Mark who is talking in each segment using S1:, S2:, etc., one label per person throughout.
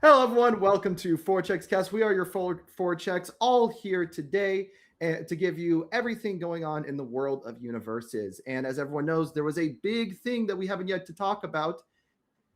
S1: Hello, everyone. Welcome to Four Checks Cast. We are your four checks, all here today to give you everything going on in the world of universes. And as everyone knows, there was a big thing that we haven't yet to talk about,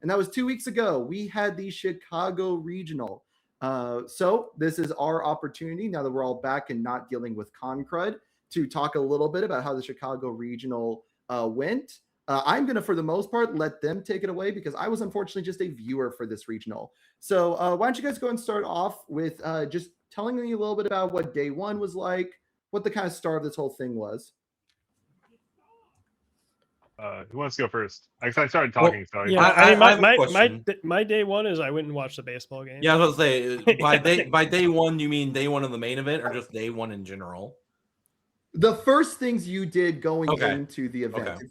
S1: and that was 2 weeks ago. We had the Chicago Regional. So this is our opportunity now that we're all back and not dealing with Concrud to talk a little bit about how the Chicago Regional went. I'm going to, for the most part, let them take it away because I was unfortunately just a viewer for this regional. So why don't you guys go and start off with just telling me a little bit about what day one was like, what the kind of start of this whole thing was.
S2: Who wants to go first? I started talking, so
S3: Yeah,
S4: I
S3: I mean,
S4: have a question.
S3: my day one is I went and watched the baseball game.
S4: Yeah, I was gonna say by day one, you mean day one of the main event, or just day one in general?
S1: The first things you did going
S4: Okay.
S1: into the event.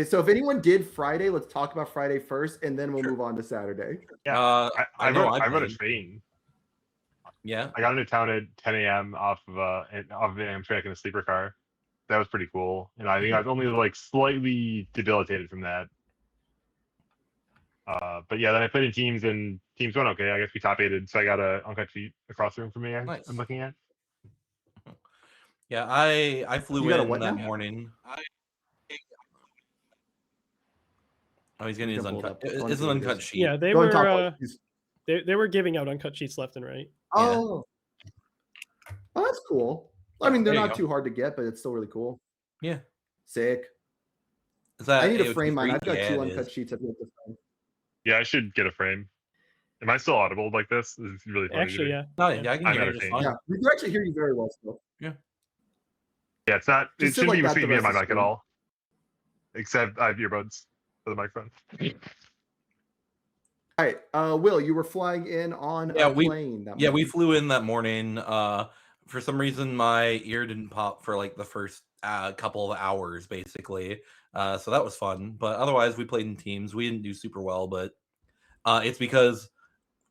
S1: So if anyone did Friday, let's talk about Friday first, and then we'll move on to Saturday.
S2: Yeah, I
S4: know
S2: rode a
S4: played.
S2: train.
S4: Yeah,
S2: I got into town at 10 a.m. off of Amtrak in a sleeper car. That was pretty cool, and I think I was only like slightly debilitated from that. But yeah, then I played in teams, and teams went okay. I guess we top aided, so I got a uncut sheet across the room from me.
S4: Nice.
S2: I'm looking at.
S4: yeah. I flew
S1: You got a
S4: in
S1: what
S4: that
S1: now?
S4: morning. Oh, he's getting
S1: You
S4: his
S1: can pull it
S4: uncut.
S1: up. I wanna
S4: It's
S1: see
S4: an
S1: what it
S4: uncut
S1: is.
S4: sheet.
S3: Yeah, they
S1: Go and talk about
S3: were
S1: it, please.
S3: they were giving out uncut sheets left and right.
S1: Oh, oh, that's cool. I mean, they're
S4: There you
S1: not
S4: go.
S1: too hard to get, but it's still really cool.
S4: Yeah.
S1: Sick.
S4: Is that
S1: I need to
S4: AOT
S1: frame mine.
S4: free?
S1: I've got
S4: Yeah,
S1: two
S4: it
S1: uncut
S4: is.
S1: sheets. I've got to frame.
S2: Yeah, I should get a frame. Am I still audible like this? This is really funny.
S3: Actually, yeah.
S4: No, yeah, I can
S2: I'm
S4: hear you
S2: entertained.
S4: just fine.
S1: Yeah, we can actually hear you very well still.
S2: Yeah, it's not.
S1: Just
S2: It
S1: sit
S2: shouldn't
S1: like
S2: be
S1: that the
S2: between me and
S1: rest
S2: my
S1: of
S2: mic
S1: the
S2: at
S1: stream.
S2: all. Except I have earbuds for the microphone.
S1: All right, Will, you were flying in on a plane.
S4: Yeah, we flew in that morning. For some reason, my ear didn't pop for like the first couple of hours, basically. So that was fun. But otherwise, we played in teams. We didn't do super well, but it's because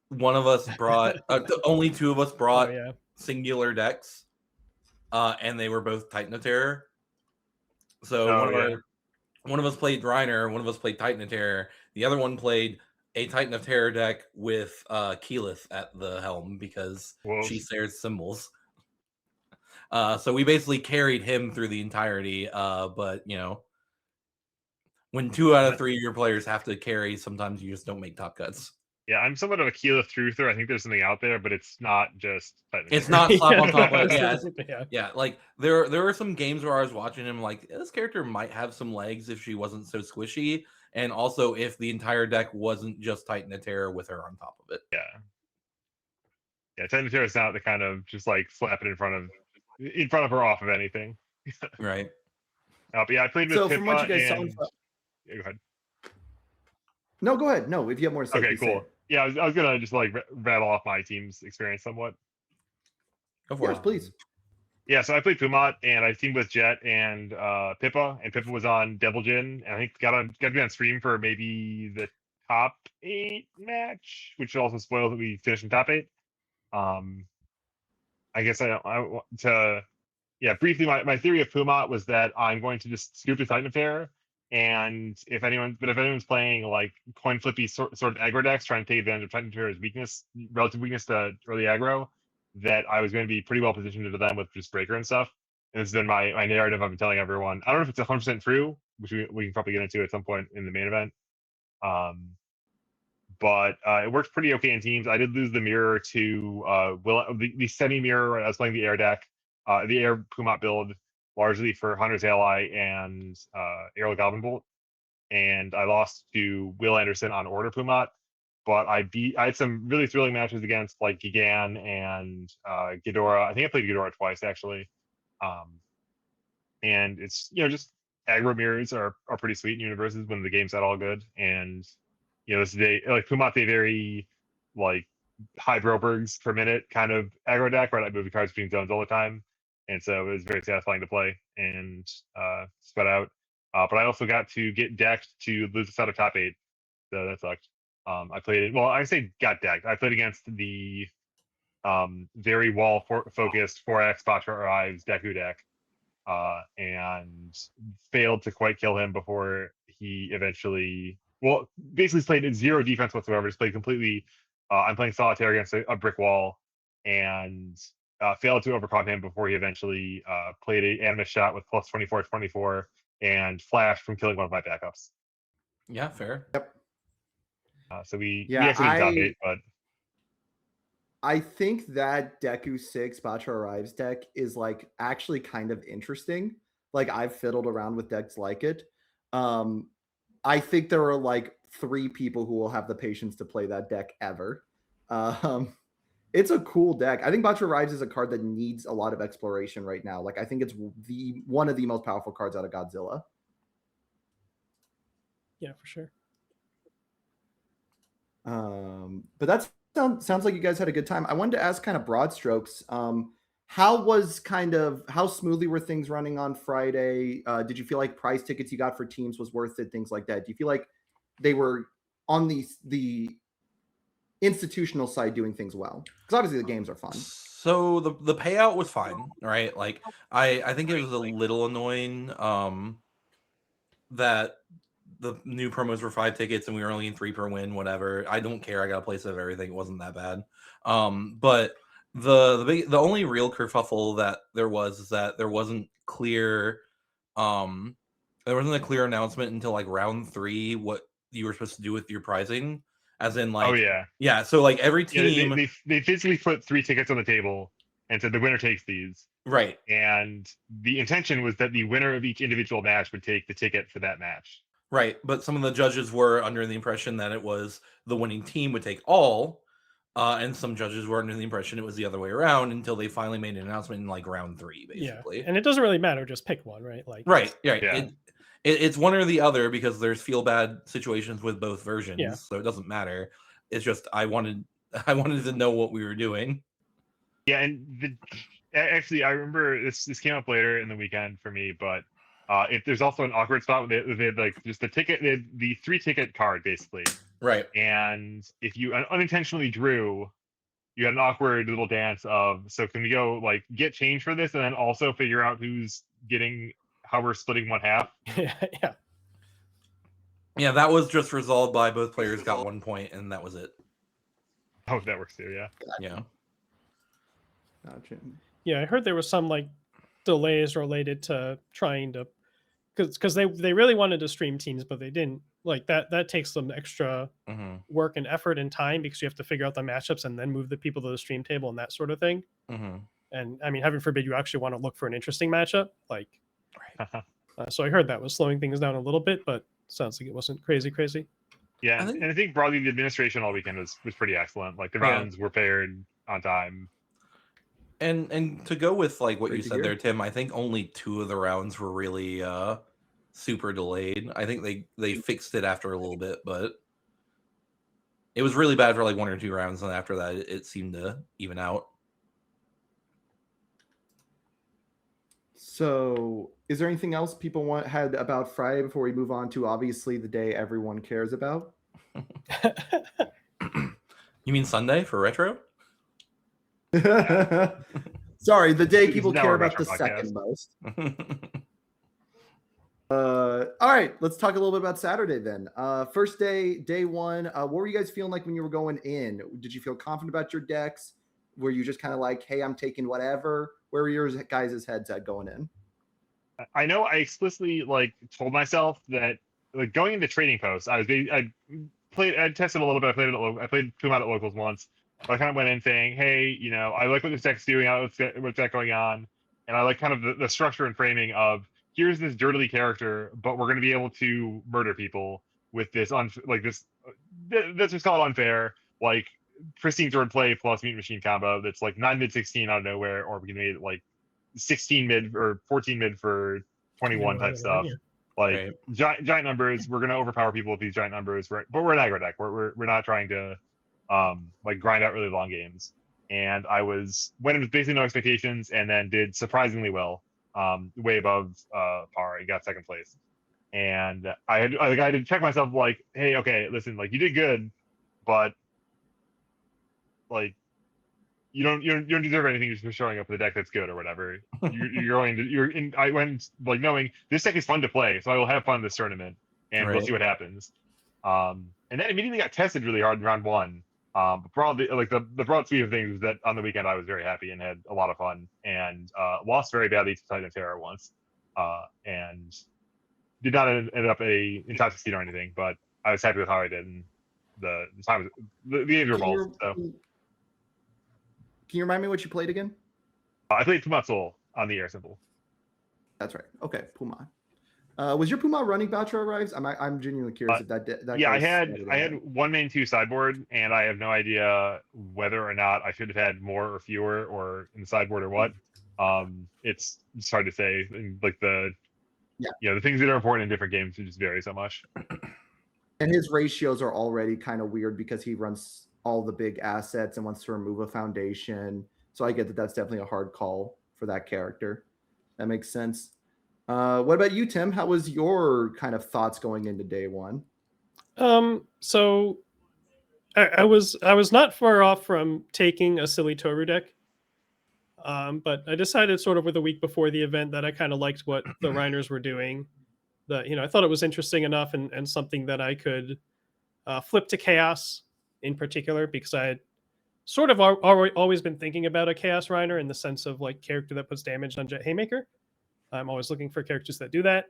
S4: one of us brought only two of us brought singular decks, and they were both Titan of Terror. So one of us played Reiner, one of us played Titan of Terror. The other one played a Titan of Terror deck with Keyleth at the helm because she shares symbols. So we basically carried him through the entirety. But you know, when 2 out of 3 of your players have to carry, sometimes you just don't make top cuts.
S2: Yeah, I'm somewhat of a Keyleth truther. I think there's something out there, but it's not just.
S4: It's not slap on top of yeah. Like there were some games where I was watching him like this character might have some legs if she wasn't so squishy, and also if the entire deck wasn't just Titan of Terror with her on top of it.
S2: Yeah, Titan of Terror is not the kind of just like slap it in front of her off of anything.
S4: Right.
S2: But yeah, I played with Pippa
S1: from what you guys saw.
S2: Yeah, go ahead.
S1: No, go ahead. No, if you have more to say.
S2: Okay, cool. Yeah, I was gonna just like rattle off my team's experience somewhat.
S4: Go for
S1: it, please.
S2: Yeah, so I played Pumat, and I teamed with Jet and Pippa, and Pippa was on Devil Jin, and I think got to be on stream for maybe the top 8 match, which also spoiled that we finished in top 8. I guess briefly, my theory of Pumat was that I'm going to just scoop the Titan Affair, and if anyone's playing like coin flippy sort of aggro decks trying to take advantage of Titan Affair's relative weakness to early aggro, that I was going to be pretty well positioned to them with just breaker and stuff. And this has been my narrative I've been telling everyone. I don't know if it's 100% true, which we can probably get into at some point in the main event. But it worked pretty okay in teams. I did lose the mirror to the semi-mirror. I was playing the air deck, the air Pumat build, largely for Hunter's Ally and Aerial Goblin Bolt. And I lost to Will Anderson on Order Pumat. But I had some really thrilling matches against like Gigan and Ghidorah. I think I played Ghidorah twice actually. And it's just aggro mirrors are pretty sweet in universes when the game's not all good. And this like Pumat, they very like high Brobergs per minute kind of aggro deck where I like moving cards between zones all the time. And so it was very satisfying to play and spread out. But I also got to get decked to lose this out of top 8. So that sucked. I played it. Well, I say got decked. I played against the very wall focused 4x Patra Ives Deku deck, and failed to quite kill him before he eventually, basically played 0 defense whatsoever. Just played completely I'm playing solitaire against a brick wall, and failed to overcome him before he eventually played a animus shot with plus 24/24 and flashed from killing one of my backups.
S4: Yeah, fair.
S2: So we
S1: Yeah,
S2: actually didn't dominate, but
S1: I think that Deku 6 Bacha Arrives deck is like actually kind of interesting. Like I've fiddled around with decks like it. I think there are like 3 people who will have the patience to play that deck ever. It's a cool deck. I think Bacha Arrives is a card that needs a lot of exploration right now. Like I think it's one of the most powerful cards out of Godzilla.
S3: Yeah, for sure.
S1: But that sounds like you guys had a good time. I wanted to ask kind of broad strokes. How smoothly were things running on Friday? Did you feel like prize tickets you got for teams was worth it? Things like that. Do you feel like they were on the institutional side doing things well? Because obviously the games are fun.
S4: So the payout was fine, right? Like I think it was a little annoying that the new promos were 5 tickets and we were only in 3 per win, whatever. I don't care. I got a place of everything. It wasn't that bad. But the only real kerfuffle that there was is that there wasn't clear there wasn't a clear announcement until like round 3 what you were supposed to do with your pricing. As in like yeah, so like every team
S2: they physically put 3 tickets on the table and said the winner takes these.
S4: Right.
S2: And the intention was that the winner of each individual match would take the ticket for that match.
S4: Right, but some of the judges were under the impression that it was the winning team would take all, and some judges were under the impression it was the other way around until they finally made an announcement in like round 3, basically.
S3: Yeah, and it doesn't really matter; just pick one, right? Like
S4: right.
S2: Yeah.
S4: It's one or the other because there's feel bad situations with both versions,
S3: Yeah.
S4: so it doesn't matter. It's just I wanted to know what we were doing.
S2: Yeah, and actually I remember this came up later in the weekend for me, but if there's also an awkward spot where they had like just the ticket, they had the 3 ticket card basically.
S4: Right.
S2: And if you unintentionally drew, you had an awkward little dance of, so can we go like get change for this and then also figure out who's getting how we're splitting one half?
S3: Yeah.
S4: Yeah, that was just resolved by both players got 1 point and that was it.
S2: Oh, that works too, yeah.
S4: Yeah.
S1: Gotcha.
S3: Yeah, I heard there was some like delays related to trying to because they really wanted to stream teams, but they didn't. Like that takes some extra work and effort and time because you have to figure out the matchups and then move the people to the stream table and that sort of thing. And I mean, heaven forbid you actually want to look for an interesting matchup. Like, so I heard that was slowing things down a little bit, but sounds like it wasn't crazy.
S2: Yeah, and I think broadly the administration all weekend was pretty excellent. Like the rounds were paired on time.
S4: And to go with like what you said there, Tim, I think only 2 of the rounds were really super delayed. I think they fixed it after a little bit, but it was really bad for like 1 or 2 rounds, and after that it seemed to even out.
S1: So is there anything else people had about Friday before we move on to obviously the day everyone cares about?
S4: You mean Sunday for retro?
S1: Sorry, the day people care about the second most. All right, let's talk a little bit about Saturday then. First day 1. What were you guys feeling like when you were going in? Did you feel confident about your decks? Were you just kind of like, hey, I'm taking whatever? Where were your guys' heads at going in?
S2: I know I explicitly like told myself that like going into Trading Post, I tested a little bit. I played Pumat at locals once. I kind of went in saying, hey, you know, I like what this deck's doing, what's that going on, and I like kind of the structure and framing of here's this dirtily character, but we're going to be able to murder people with this let's just call it unfair, like pristine sword play plus mutant machine combo that's like 9 mid 16 out of nowhere, or we can make it like 16 mid or 14 mid for 21 type stuff.
S3: Yeah.
S2: Like giant numbers, we're going to overpower people with these giant numbers, but we're an aggro deck. We're not trying to like grind out really long games. And I went in with basically no expectations and then did surprisingly well, way above par. I got second place. And I had to check myself like, hey, okay, listen, like you did good, but like you don't deserve anything just for showing up with a deck that's good or whatever. I went like knowing this deck is fun to play, so I will have fun in this tournament and we'll see what happens. And then immediately got tested really hard in round 1 But broadly, like the broad sweep of things is that on the weekend I was very happy and had a lot of fun, and lost very badly to Titan of Terror once, and did not end up in top 16 or anything. But I was happy with how I did, and the time the games were balls. So
S1: Can you remind me what you played again?
S2: I played Pumat Soul on the air simple.
S1: That's right. Okay, Puma. Was your Puma running Batra arrives? I'm genuinely curious if that.
S2: Yeah, I
S1: goes
S2: had
S1: better than
S2: I had
S1: that.
S2: 1 main 2 sideboard, and I have no idea whether or not I should have had more or fewer or in the sideboard or what. It's hard to say. And like the the things that are important in different games just vary so much.
S1: And his ratios are already kind of weird because he runs all the big assets and wants to remove a foundation. So I get that that's definitely a hard call for that character. That makes sense. What about you, Tim? How was your kind of thoughts going into day one?
S3: So I was not far off from taking a silly Toru deck. But I decided sort of with a week before the event that I kind of liked what the Reiners were doing. That I thought it was interesting enough and something that I could flip to chaos in particular, because I had sort of always been thinking about a chaos Reiner in the sense of like character that puts damage on Jet Haymaker. I'm always looking for characters that do that,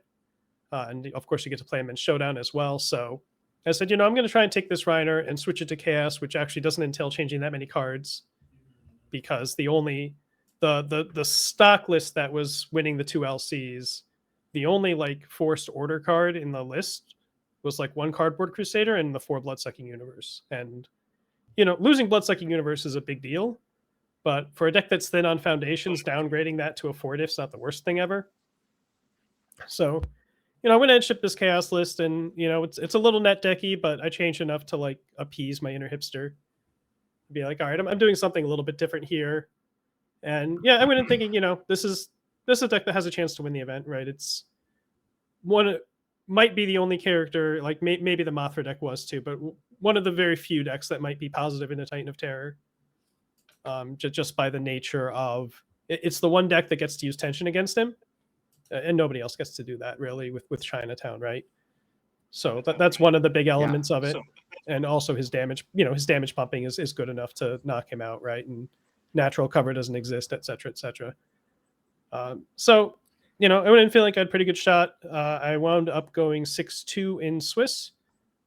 S3: and of course you get to play them in Showdown as well. So I said, I'm going to try and take this Reiner and switch it to chaos, which actually doesn't entail changing that many cards, because the only the stock list that was winning the 2 LCs, the only like forced order card in the list was like 1 Cardboard Crusader and the 4 Bloodsucking Universe. And losing Bloodsucking Universe is a big deal, but for a deck that's thin on foundations, downgrading that to a 4 diff's not the worst thing ever. So I went and shipped this chaos list, and it's a little net decky, but I changed enough to like appease my inner hipster, be like, all right, I'm doing something a little bit different here. And yeah, I went in thinking, this is a deck that has a chance to win the event, right? It's might be the only character, like maybe the Mothra deck was too, but one of the very few decks that might be positive in the Titan of Terror. Just by the nature of it's the one deck that gets to use tension against him, and nobody else gets to do that really with Chinatown, right? So that's one of the big elements of it. And also his damage, his damage pumping is good enough to knock him out, right? And natural cover doesn't exist, etc., etc. So, I went in feeling like I had a pretty good shot. I wound up going 6-2 in Swiss.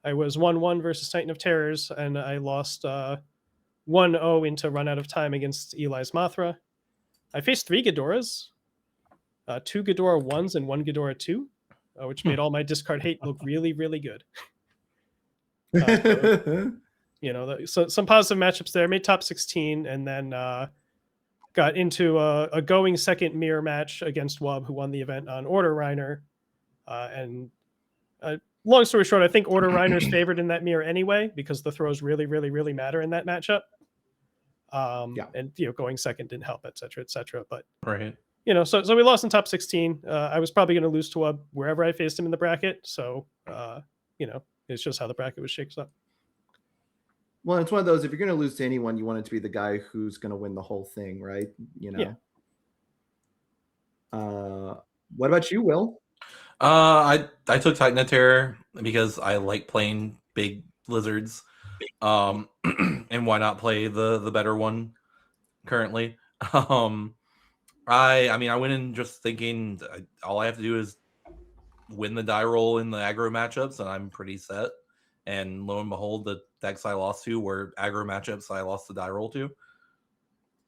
S3: I was 1-1 versus Titan of Terrors, and I lost 1-0 into Run Out of Time against Eli's Mothra. I faced 3 Ghidoras, 2 Ghidorah 1s and 1 Ghidorah 2, which made all my discard hate look really, really good. So some positive matchups there. Made top 16, and then got into a going second mirror match against Wub, who won the event on Order Reiner. And long story short, I think Order Reiner's favored in that mirror anyway, because the throws really, really, really matter in that matchup. And going second didn't help, etc., etc. But
S4: right,
S3: so we lost in top 16. I was probably going to lose to Wub wherever I faced him in the bracket. So it's just how the bracket was shakes up.
S1: Well, it's one of those, if you're going to lose to anyone, you want it to be the guy who's going to win the whole thing, right?
S3: Yeah.
S1: What about you, Will?
S4: I took Titan of Terror because I like playing big lizards. And why not play the better one currently? I went in just thinking all I have to do is win the die roll in the aggro matchups, and I'm pretty set. And lo and behold, the decks I lost to were aggro matchups I lost the die roll to.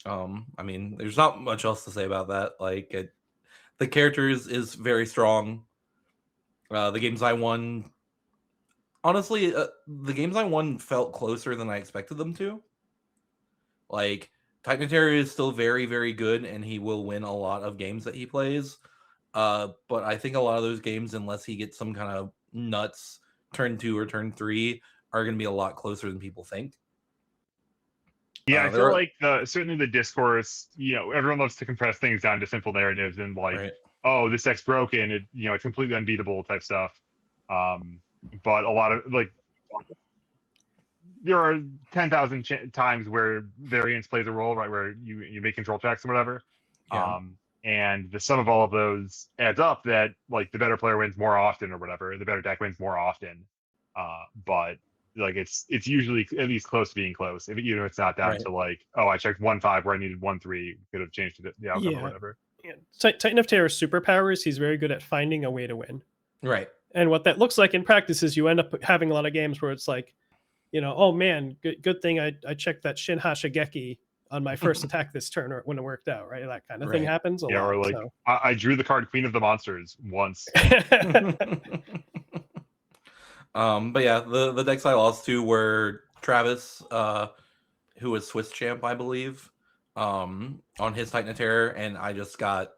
S4: There's not much else to say about that. Like, the character is very strong. The games I won, honestly, the games I won felt closer than I expected them to. Like, Titan of Terror is still very, very good, and he will win a lot of games that he plays. But I think a lot of those games, unless he gets some kind of nuts turn 2 or turn 3, are going to be a lot closer than people think.
S2: Yeah, I feel like certainly the discourse, everyone loves to compress things down to simple narratives and like, oh, this deck's broken, it's completely unbeatable type stuff. But a lot of like, there are 10,000 times where variance plays a role, right? Where you make control checks and whatever.
S4: Yeah.
S2: And the sum of all of those adds up that like the better player wins more often or whatever. The better deck wins more often. But like it's usually at least close to being close. Even if it's not down
S4: Right.
S2: to like, oh, I checked 1-5 where I needed 1-3, could have changed the outcome or whatever.
S3: Yeah. Titan of Terror's superpowers, he's very good at finding a way to win.
S4: Right.
S3: And what that looks like in practice is you end up having a lot of games where it's like, oh man, good thing I checked that Shin Hashigeki on my first attack this turn, or when it worked out, right? That kind of thing
S4: Right.
S3: happens a
S2: Yeah,
S3: lot.
S2: or like
S3: So.
S2: I drew the card Queen of the Monsters once.
S4: But yeah, the decks I lost to were Travis, who was Swiss champ, I believe, on his Titan of Terror, and I just got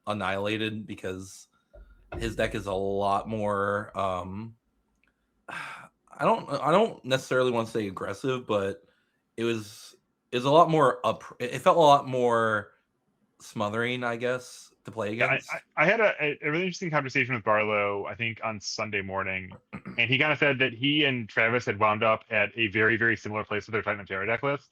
S4: annihilated because his deck is a lot more I don't necessarily want to say aggressive, but it was a lot more it felt a lot more smothering, I guess, to play against.
S2: Yeah, I had a really interesting conversation with Barlow, I think on Sunday morning, and he kind of said that he and Travis had wound up at a very, very similar place with their Titan of Terror deck list,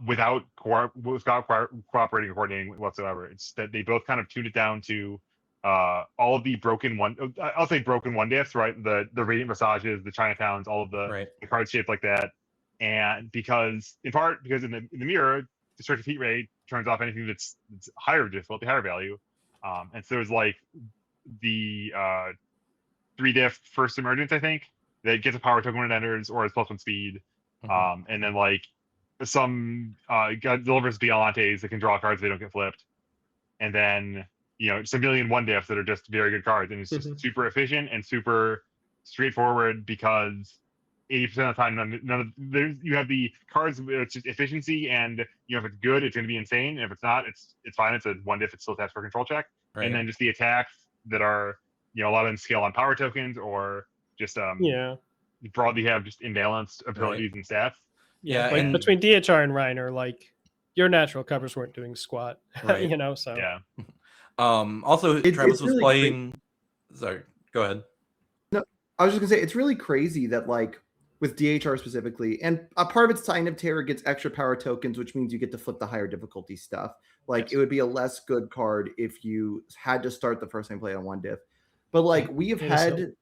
S2: without cooperating or coordinating whatsoever. It's that they both kind of tuned it down to all of the broken one diffs, right? The Radiant Massages, the Chinatowns, all of the cards shaped like that. And because in the mirror, Destructive Heat Ray turns off anything that's higher difficulty, higher value. And so there's like the 3-diff First Emergence, I think, that gets a power token when it enters, or it's +1 speed. And then like some delivers Biolantes that can draw cards, they don't get flipped. And then just a million 1-diffs that are just very good cards, and it's just super efficient and super straightforward because 80% of the time, you have the cards. It's just efficiency, and if it's good, it's going to be insane. And if it's not, it's fine. It's a 1-diff. It's still attached for a control check. Right. And then just the attacks that are a lot of them scale on power tokens, or just broadly have just imbalanced abilities and stats.
S3: Yeah, like between DHR and Reiner, like your natural covers weren't doing squat.
S4: Right.
S3: So
S2: yeah.
S4: Also, Travis was really playing. Sorry, go ahead.
S1: No, I was just gonna say it's really crazy that like with DHR specifically, and a part of its Titan of Terror gets extra power tokens, which means you get to flip the higher difficulty stuff. Like it would be a less good card if you had to start the first time play on 1-diff. But like we have had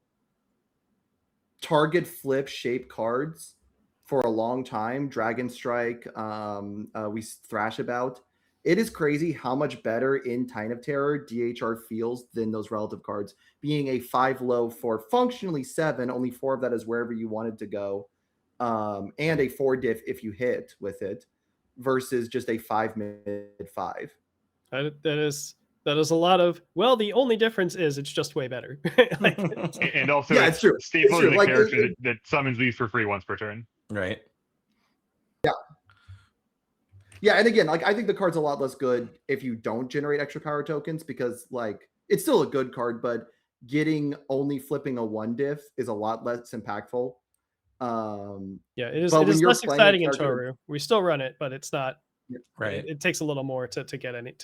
S1: target flip shape cards for a long time. Dragon Strike, we thrash about. It is crazy how much better in Titan of Terror DHR feels than those relative cards. Being a 5 low for functionally 7, only 4 of that is wherever you wanted to go, and a 4-diff if you hit with it, versus just a 5 mid 5.
S3: That is a lot of. Well, the only difference is it's just way better.
S2: And also,
S1: it's true.
S2: Staple is a character that summons these for free once per turn.
S4: Right.
S1: Yeah, and again, like I think the card's a lot less good if you don't generate extra power tokens, because like it's still a good card, but only flipping a 1-diff is a lot less impactful.
S3: It is less exciting in Toru. We still run it, but it's not
S4: right.
S3: It takes a little more to get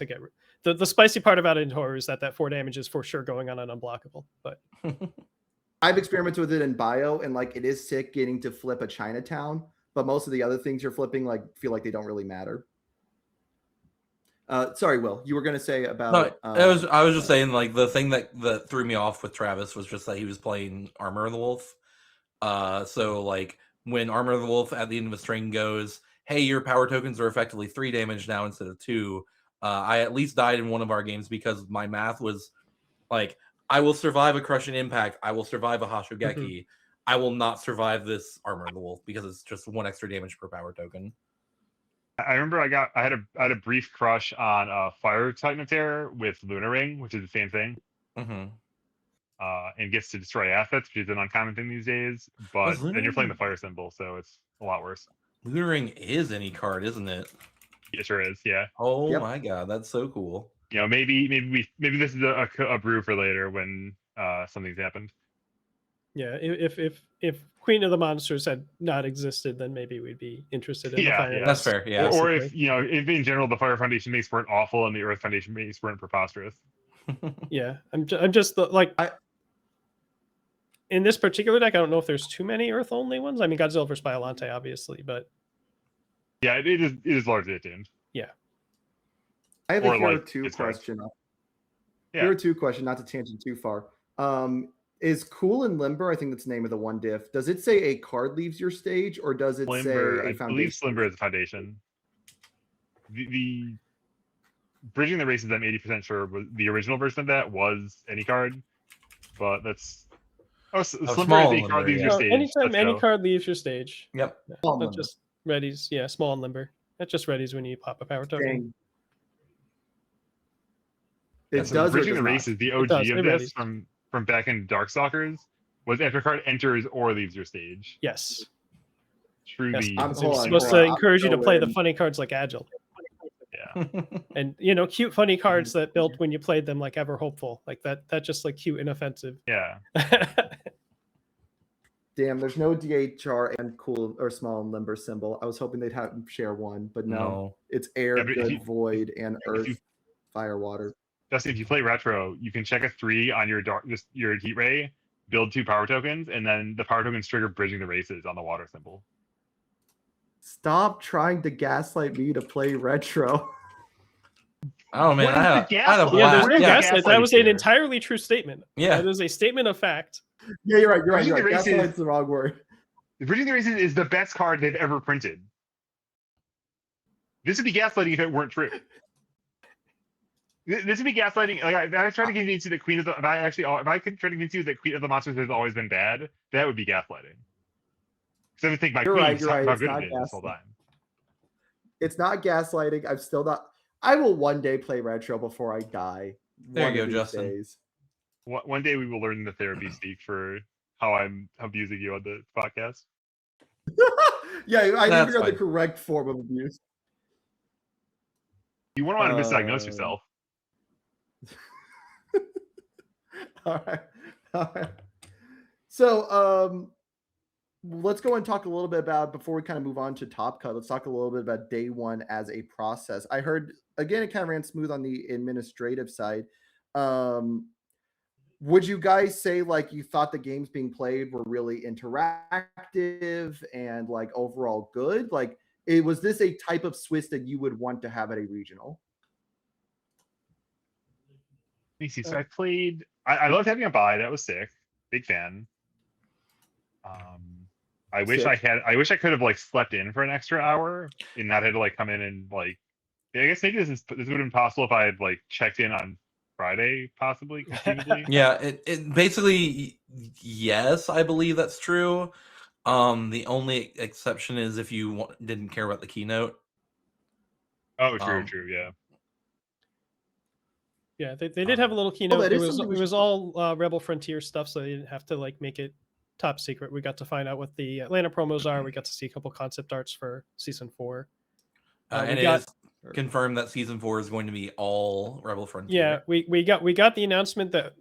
S3: the spicy part about it in Toru is that 4 damage is for sure going on an unblockable. But
S1: I've experimented with it in bio, and like it is sick getting to flip a Chinatown. But most of the other things you're flipping feel like they don't really matter. Sorry, Will, you were going to say about...
S4: No, I was just saying, like, the thing that threw me off with Travis was just that he was playing Armor of the Wolf. So, like, when Armor of the Wolf at the end of a string goes, hey, your power tokens are effectively 3 damage now instead of 2, I at least died in one of our games because my math was, like, I will survive a Crushing Impact, I will survive a Hashogeki, I will not survive this Armor of the Wolf because it's just 1 extra damage per power token.
S2: I remember I had a brief crush on Fire Titan of Terror with Lunar Ring, which is the same thing. And gets to destroy assets, which is an uncommon thing these days. But then you're playing the fire symbol, so it's a lot worse.
S4: Lunar Ring is any card, isn't it?
S2: It sure is, yeah.
S4: Oh my god, that's so cool.
S2: Maybe this is a brew for later when something's happened.
S3: Yeah, if Queen of the Monsters had not existed, then maybe we'd be interested in the Fire.
S4: That's fair. Yeah.
S2: Or if if in general the Fire Foundation makes Burnt awful and the Earth Foundation makes Burnt preposterous.
S3: Yeah, I'm just in this particular deck, I don't know if there's too many Earth only ones. I mean, Godzilla vs. Biollante, obviously, but
S2: yeah, it is largely attuned.
S3: Yeah.
S1: I have a Hero 2 question.
S2: Yeah.
S1: Hero 2 question, not to tangent too far. Is Cool and Limber, I think that's the name of the one diff. Does it say a card leaves your stage, or does it
S2: Slimber,
S1: say
S2: I
S1: a
S2: believe
S1: foundation?
S2: Slimber is a foundation. The Bridging the Races, I'm 80% sure was the original version of that was any card, but that's Slimber
S4: small
S2: is a
S4: and
S2: card
S4: limber,
S2: leaves
S4: yeah.
S2: your
S3: So
S2: stage.
S3: anytime
S2: Let's
S3: any
S2: go.
S3: card leaves your stage,
S4: Yep.
S3: yeah,
S1: Small
S3: that
S1: limber.
S3: just readies. Yeah, small and limber. That just readies when you pop a power token.
S1: Dang.
S4: Yeah,
S1: It
S4: so
S1: does or it
S2: Bridging
S1: does
S2: the
S1: not?
S2: Races, the OG
S3: does,
S2: of
S3: it
S2: this
S3: readies.
S2: from back in Darkstalkers was after a card enters or leaves your stage.
S3: Yes.
S2: Truly,
S1: I'm-
S3: It's
S1: hold on,
S3: supposed
S1: hold
S3: to
S1: on. I'm
S3: encourage you to
S1: gonna
S3: play the
S1: win.
S3: funny cards like Agile.
S2: yeah.
S3: And cute funny cards that built when you played them, like Ever Hopeful, like that just like cute and offensive.
S2: Yeah.
S1: Damn, there's no DHR and Cool or Small and Limber symbol. I was hoping they'd have share one, but no. It's air,
S2: Yeah, but if
S1: good,
S2: you-
S1: void, and earth,
S2: you-
S1: fire, water.
S2: Justin, if you play retro, you can check a 3 on your your heat ray, build 2 power tokens, and then the power tokens trigger Bridging the Races on the water symbol.
S1: Stop trying to gaslight me to play retro.
S4: Oh man,
S2: What
S4: I
S2: is
S4: had,
S2: the
S4: I had a
S2: gaslight?
S3: Yeah, there's
S4: blast.
S3: no
S2: Yeah,
S3: gaslight. That was an
S2: here.
S3: entirely true statement.
S4: Yeah.
S3: That is a statement of fact.
S1: Yeah, you're right. You're right.
S2: Bridging
S1: You're right.
S2: the Races-
S1: Gaslight's the wrong word.
S2: Bridging the Races is the best card they've ever printed. This would be gaslighting if it weren't true. This would be gaslighting. Like, if I try to convince you that Queen of the, if I could try to convince you that Queen of the Monsters has always been bad, that would be gaslighting. Because I would think my
S1: You're
S2: Queen
S1: right,
S2: is
S1: you're right,
S2: how
S1: it's
S2: good
S1: not
S2: it is this whole time.
S1: It's not gaslighting. I'm still not. I will one day play retro before I die.
S4: There you
S1: One
S4: go,
S1: of these
S4: Justin.
S1: days.
S2: One day we will learn the therapy speak for how I'm abusing you on the podcast.
S1: Yeah, I need to
S4: That's
S1: figure out the
S4: fine.
S1: correct form of abuse.
S2: You wouldn't want to misdiagnose yourself.
S1: All right. All right. So let's go and talk a little bit about, before we kind of move on to Top Cut, let's talk a little bit about day one as a process. I heard, again, it kind of ran smooth on the administrative side. Would you guys say like you thought the games being played were really interactive and like overall good? Like, was this a type of Swiss that you would want to have at a regional?
S2: Let me see. So I played. I loved having a buy. That was sick. Big fan. I wish
S1: Sick.
S2: I wish I could have like slept in for an extra hour and not had to like come in and like. I guess maybe this would have been possible if I had like checked in on Friday, possibly. Conceivably.
S4: Yeah, it basically, yes, I believe that's true. The only exception is if you didn't care about the keynote.
S2: Oh, true,
S4: Um,
S2: true, yeah.
S3: Yeah, they did have a little keynote.
S1: that
S3: It
S1: is
S3: was
S1: something we
S3: it was
S1: should-
S3: all Rebel Frontier stuff, so they didn't have to like make it top secret. We got to find out what the Atlanta promos are. We got to see a couple concept arts for season 4. We
S4: And
S3: got-
S4: it is confirmed that season 4 is going to be all Rebel Frontier.
S3: Yeah, we got the announcement that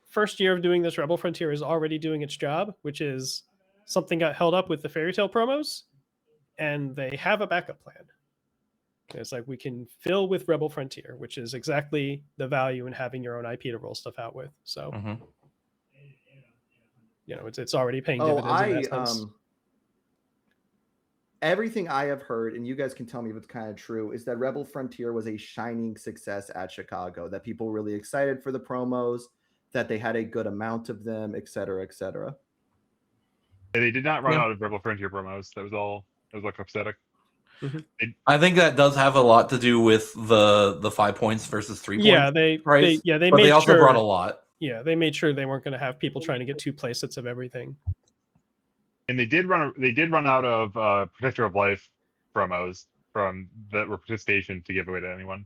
S3: first year of doing this, Rebel Frontier is already doing its job, which is something got held up with the Fairy Tale promos, and they have a backup plan. It's like we can fill with Rebel Frontier, which is exactly the value in having your own IP to roll stuff out with. So
S4: Mhm.
S3: it's already paying
S1: Oh,
S3: dividends in that sense.
S1: Everything I have heard, and you guys can tell me if it's kind of true, is that Rebel Frontier was a shining success at Chicago, that people were really excited for the promos, that they had a good amount of them, et cetera, et cetera.
S2: Yeah, they did not run
S4: Yeah.
S2: out of Rebel Frontier promos. That was like upsetting.
S4: I think that does have a lot to do with the 5 points versus 3 points.
S3: Yeah, they
S4: price,
S3: they
S4: but
S3: made
S4: they also
S3: sure,
S4: brought a lot.
S3: Yeah, they made sure they weren't going to have people trying to get 2 playsets of everything.
S2: And they did run out of Protector of Life promos from that were participation to give away to anyone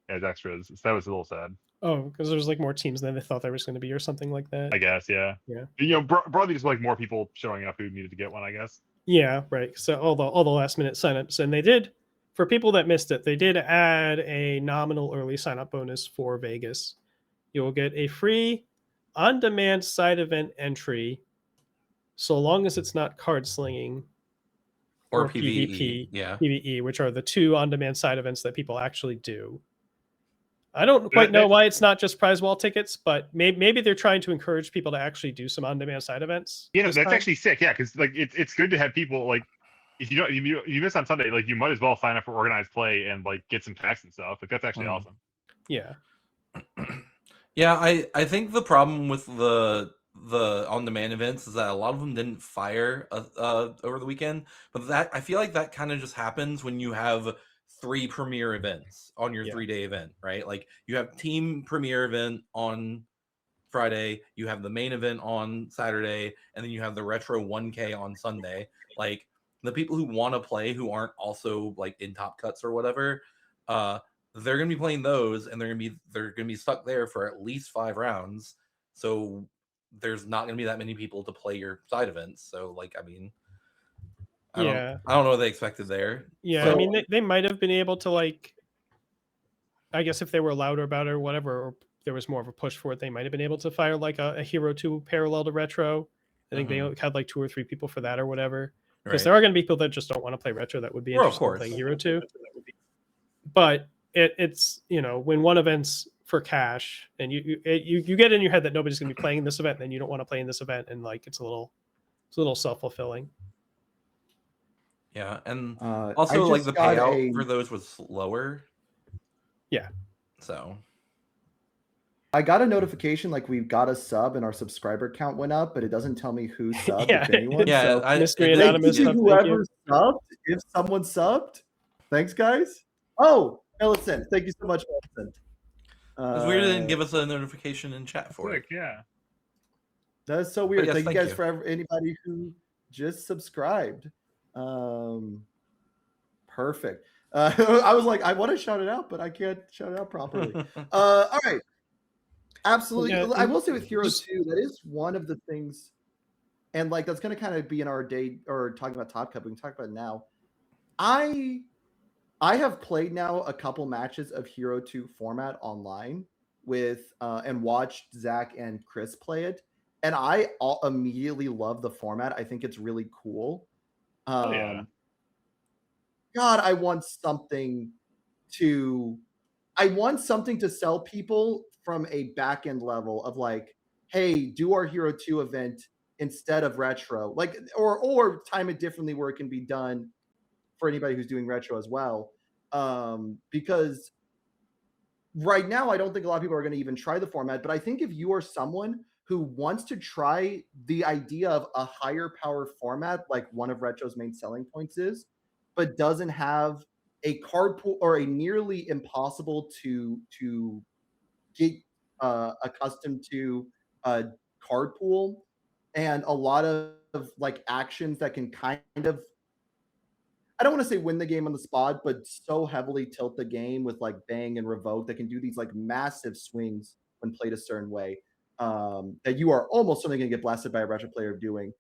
S2: as extras. So that was a little sad.
S3: Oh, because there's like more teams than they thought there was going to be, or something like that.
S2: I guess, yeah.
S3: Yeah.
S2: Broadly just like more people showing up who needed to get one, I guess.
S3: Yeah, right. So all the last minute signups, and they did, for people that missed it, they did add a nominal early sign up bonus for Vegas. You will get a free on-demand side event entry, so long as it's not card slinging
S4: Or
S3: PvP.
S4: PvE. Yeah.
S3: PvE, which are the 2 on-demand side events that people actually do. I don't quite know why it's not just prize wall tickets, but maybe they're trying to encourage people to actually do some on-demand side events.
S2: You know,
S3: this
S2: that's
S3: time.
S2: actually sick. Yeah, because like it's good to have people like if you miss on Sunday, like you might as well sign up for organized play and like get some packs and stuff. Like that's actually awesome.
S3: Yeah.
S4: Yeah, I think the problem with the the on-demand events is that a lot of them didn't fire over the weekend, but that I feel like that kind of just happens when you have 3 premier events on your 3-day event, right? Like you have team premier event on Friday, you have the main event on Saturday, and then you have the retro 1K on Sunday. Like the people who want to play who aren't also like in top cuts or whatever, they're gonna be playing those, and they're gonna be stuck there for at least 5 rounds. So there's not gonna be that many people to play your side events. So like, I mean, I don't know what they expected there.
S3: Yeah,
S4: So,
S3: I mean, they might have been able to, like, I guess if they were louder about it or whatever, or there was more of a push for it, they might have been able to fire like a Hero 2 parallel to Retro. I think they had like 2 or 3 people for that or whatever. Because there are going to be people that just don't want to play Retro that would be interested in playing Hero 2. But it's, you know, when one event's for cash and you get in your head that nobody's going to be playing this event, then you don't want to play in this event, and like it's a little self-fulfilling.
S4: Yeah, and also like the payout for those was lower.
S3: Yeah.
S4: So
S1: I got a notification like we've got a sub and our subscriber count went up, but it doesn't tell me who subbed, if anyone.
S4: Yeah,
S1: so
S3: Mystery Anonymous.
S1: Whoever subbed, if someone subbed, thanks guys. Oh, Millicent, thank you so much, Millicent.
S4: It's weird they didn't give us a notification in chat for it.
S2: Yeah.
S1: That is so weird.
S4: Yes,
S1: thank you guys for anybody who just subscribed. Perfect. I was like, I want to shout it out, but I can't shout it out properly. All right. Absolutely. Yeah, I will say with Hero 2, that is one of the things, and like that's going to kind of be in our day or talking about Top Cup. We can talk about it now. I have played now a couple matches of Hero 2 format online with and watched Zach and Chris play it, and I immediately love the format. I think it's really cool. God, I want something to sell people from a back end level of like, hey, do our Hero 2 event instead of Retro, like, or time it differently where it can be done for anybody who's doing Retro as well. Because right now, I don't think a lot of people are going to even try the format, but I think if you are someone who wants to try the idea of a higher power format, like one of Retro's main selling points is, but doesn't have a card pool or a nearly impossible to get accustomed to a card pool, and a lot of like actions that can kind of, I don't want to say win the game on the spot, but so heavily tilt the game with like bang and revoke that can do these like massive swings when played a certain way, that you are almost certainly going to get blasted by a Retro player doing.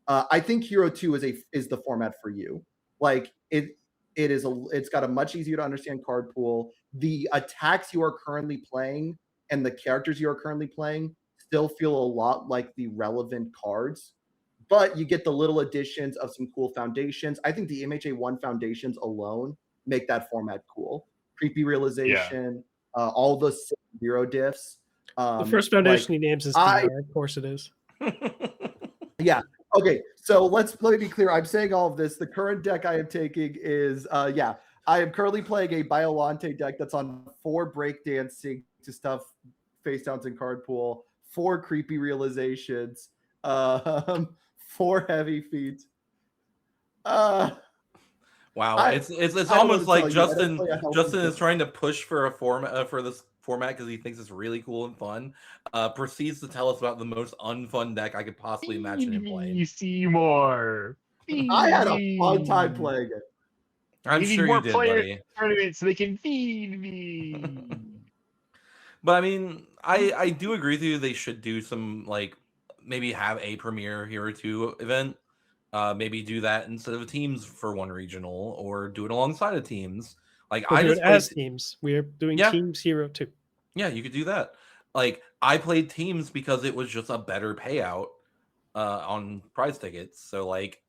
S1: I think Hero 2 is the format for you. Like it's got a much easier to understand card pool. The attacks you are currently playing and the characters you are currently playing still feel a lot like the relevant cards, but you get the little additions of some cool foundations. I think the MHA1 foundations alone make that format cool. Creepy Realization, all the zero diffs.
S3: The first foundation he names is DR, of course it is.
S1: Yeah. Okay, so let me be clear. I'm saying all of this. The current deck I am taking is, I am currently playing a Biolante deck that's on 4 breakdancing to stuff face downs in card pool, 4 creepy realizations, 4 heavy feet.
S4: Wow, it's almost like Justin is trying to push for a format for this format because he thinks it's really cool and fun. Proceeds to tell us about the most unfun deck I could possibly imagine him playing.
S2: Seymour.
S1: I had a fun time playing it.
S4: I'm sure you did, buddy.
S2: Tournament so they can feed me.
S4: But I mean, I do agree with you. They should do some, like, maybe have a premier Hero 2 event. Maybe do that instead of teams for one regional, or do it alongside of teams. Like
S3: I just as teams. We are doing Teams Hero 2.
S4: Yeah, you could do that. Like I played teams because it was just a better payout on prize tickets. So like,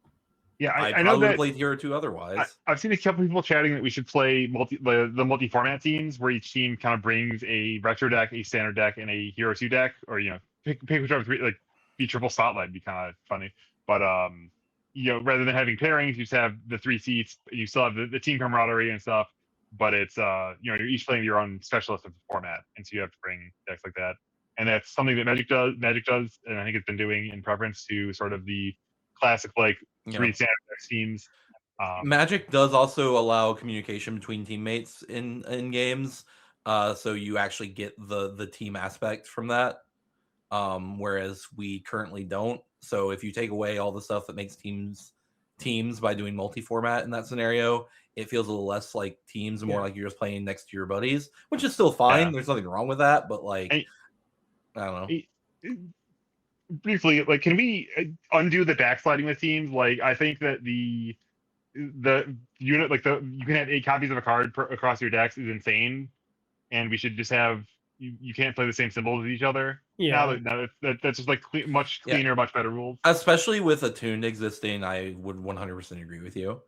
S4: I know that played Hero 2 otherwise.
S2: I've seen a couple people chatting that we should play the multi-format teams where each team kind of brings a Retro deck, a standard deck, and a Hero 2 deck, or pick whichever three, like be triple spotlight, be kind of funny. But rather than having pairings, you just have the 3 seats. You still have the team camaraderie and stuff. But it's you're each playing your own specialist of the format, and so you have to bring decks like that. and that's something that Magic does, and I think it's been doing in preference to sort of the classic like three standard deck teams.
S4: Magic does also allow communication between teammates in games, so you actually get the team aspect from that, whereas we currently don't. So if you take away all the stuff that makes teams by doing multi-format in that scenario, it feels a little less like teams and more like you're just playing next to your buddies, which is still fine. There's nothing wrong with that, but like, I don't know.
S2: Briefly, like, can we undo the backsliding with teams? Like, I think that the unit, like you can have 8 copies of a card across your decks is insane, and we should just have you can't play the same symbols as each other.
S3: Yeah,
S2: now that's just like much cleaner, much better rules.
S4: Especially with Attuned existing, I would 100% agree with you.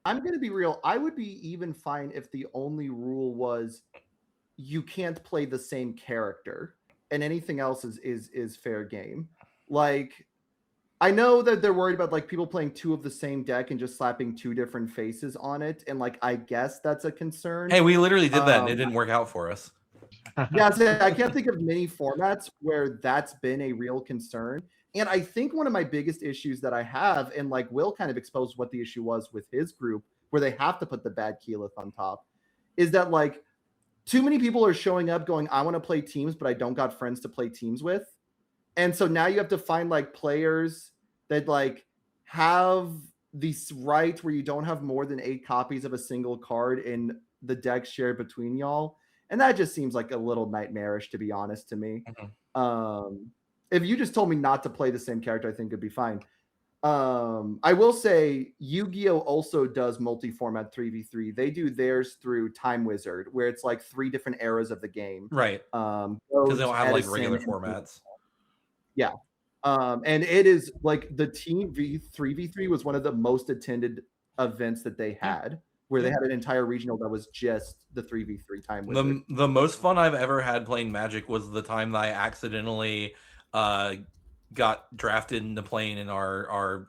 S1: I'm gonna be real. I would be even fine if the only rule was you can't play the same character, and anything else is fair game. Like, I know that they're worried about like people playing 2 of the same deck and just slapping 2 different faces on it, and like I guess that's a concern.
S4: Hey, we literally did that, and it didn't work out for us.
S1: Yeah, so I can't think of many formats where that's been a real concern. And I think one of my biggest issues that I have, and like Will kind of exposed what the issue was with his group, where they have to put the bad Keyleth on top, is that like too many people are showing up going, I want to play teams, but I don't got friends to play teams with. And so now you have to find like players that like have these rights where you don't have more than 8 copies of a single card in the deck shared between y'all. And that just seems like a little nightmarish, to be honest, to me. If you just told me not to play the same character, I think it'd be fine. I will say Yu-Gi-Oh! Also does multi-format 3v3. They do theirs through Time Wizard, where it's like 3 different eras of the game.
S4: Right. Because they don't have like regular formats.
S1: Yeah. And it is like the Team 3v3 was one of the most attended events that they had, where they had an entire regional that was just the 3v3 Time Wizard.
S4: The most fun I've ever had playing Magic was the time that I accidentally got drafted into playing in our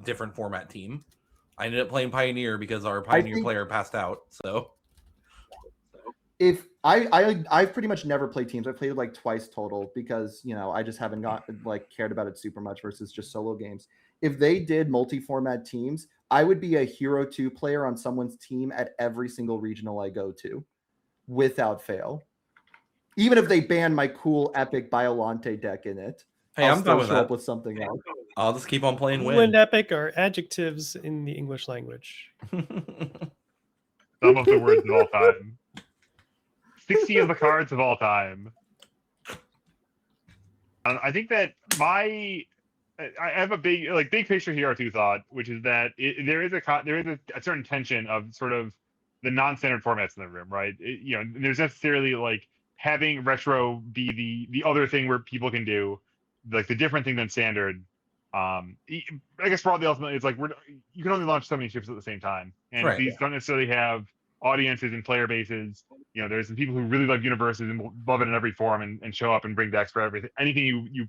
S4: different format team. I ended up playing Pioneer because our Pioneer player passed out. So
S1: if I've pretty much never played teams. I played it like twice total because, you know, I just haven't cared about it super much versus just solo games. If they did multi-format teams, I would be a Hero 2 player on someone's team at every single regional I go to, without fail. Even if they ban my cool epic Biolante deck in it,
S4: hey, I'm done with that.
S1: Up with something else.
S4: I'll just keep on playing
S3: cool and epic are adjectives in the English language.
S2: Some of the words of all time. 60 of the cards of all time. I think that I have a big picture Hero 2 thought, which is that there is a certain tension of sort of the non-standard formats in the room, right? There's necessarily like having retro be the other thing where people can do like the different thing than standard. I guess broadly, ultimately, it's like you can only launch so many ships at the same time, and these don't necessarily have audiences and player bases. There's some people who really love universes and love it in every form and show up and bring decks for everything. Anything you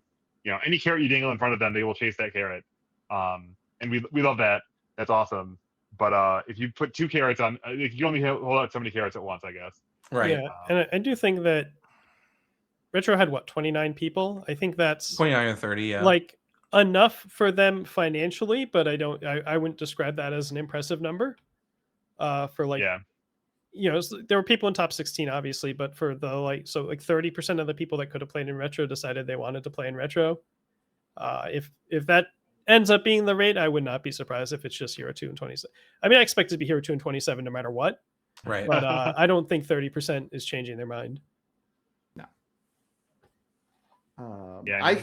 S2: any carrot you dangle in front of them, they will chase that carrot. And we love that. That's awesome. But if you put 2 carrots on, you only hold out so many carrots at once, I guess.
S4: Right.
S3: Yeah, and I do think that Retro had 29 people. I think that's
S4: 29 or 30. Yeah.
S3: Like enough for them financially, but I wouldn't describe that as an impressive number. For like, there were people in top 16, obviously, but for the 30% of the people that could have played in Retro decided they wanted to play in Retro. If that ends up being the rate, I would not be surprised if it's just Hero 2 and 27. I mean, I expect it to be Hero 2 and 27 no matter what.
S4: Right.
S3: But I don't think 30% is changing their mind.
S1: No. I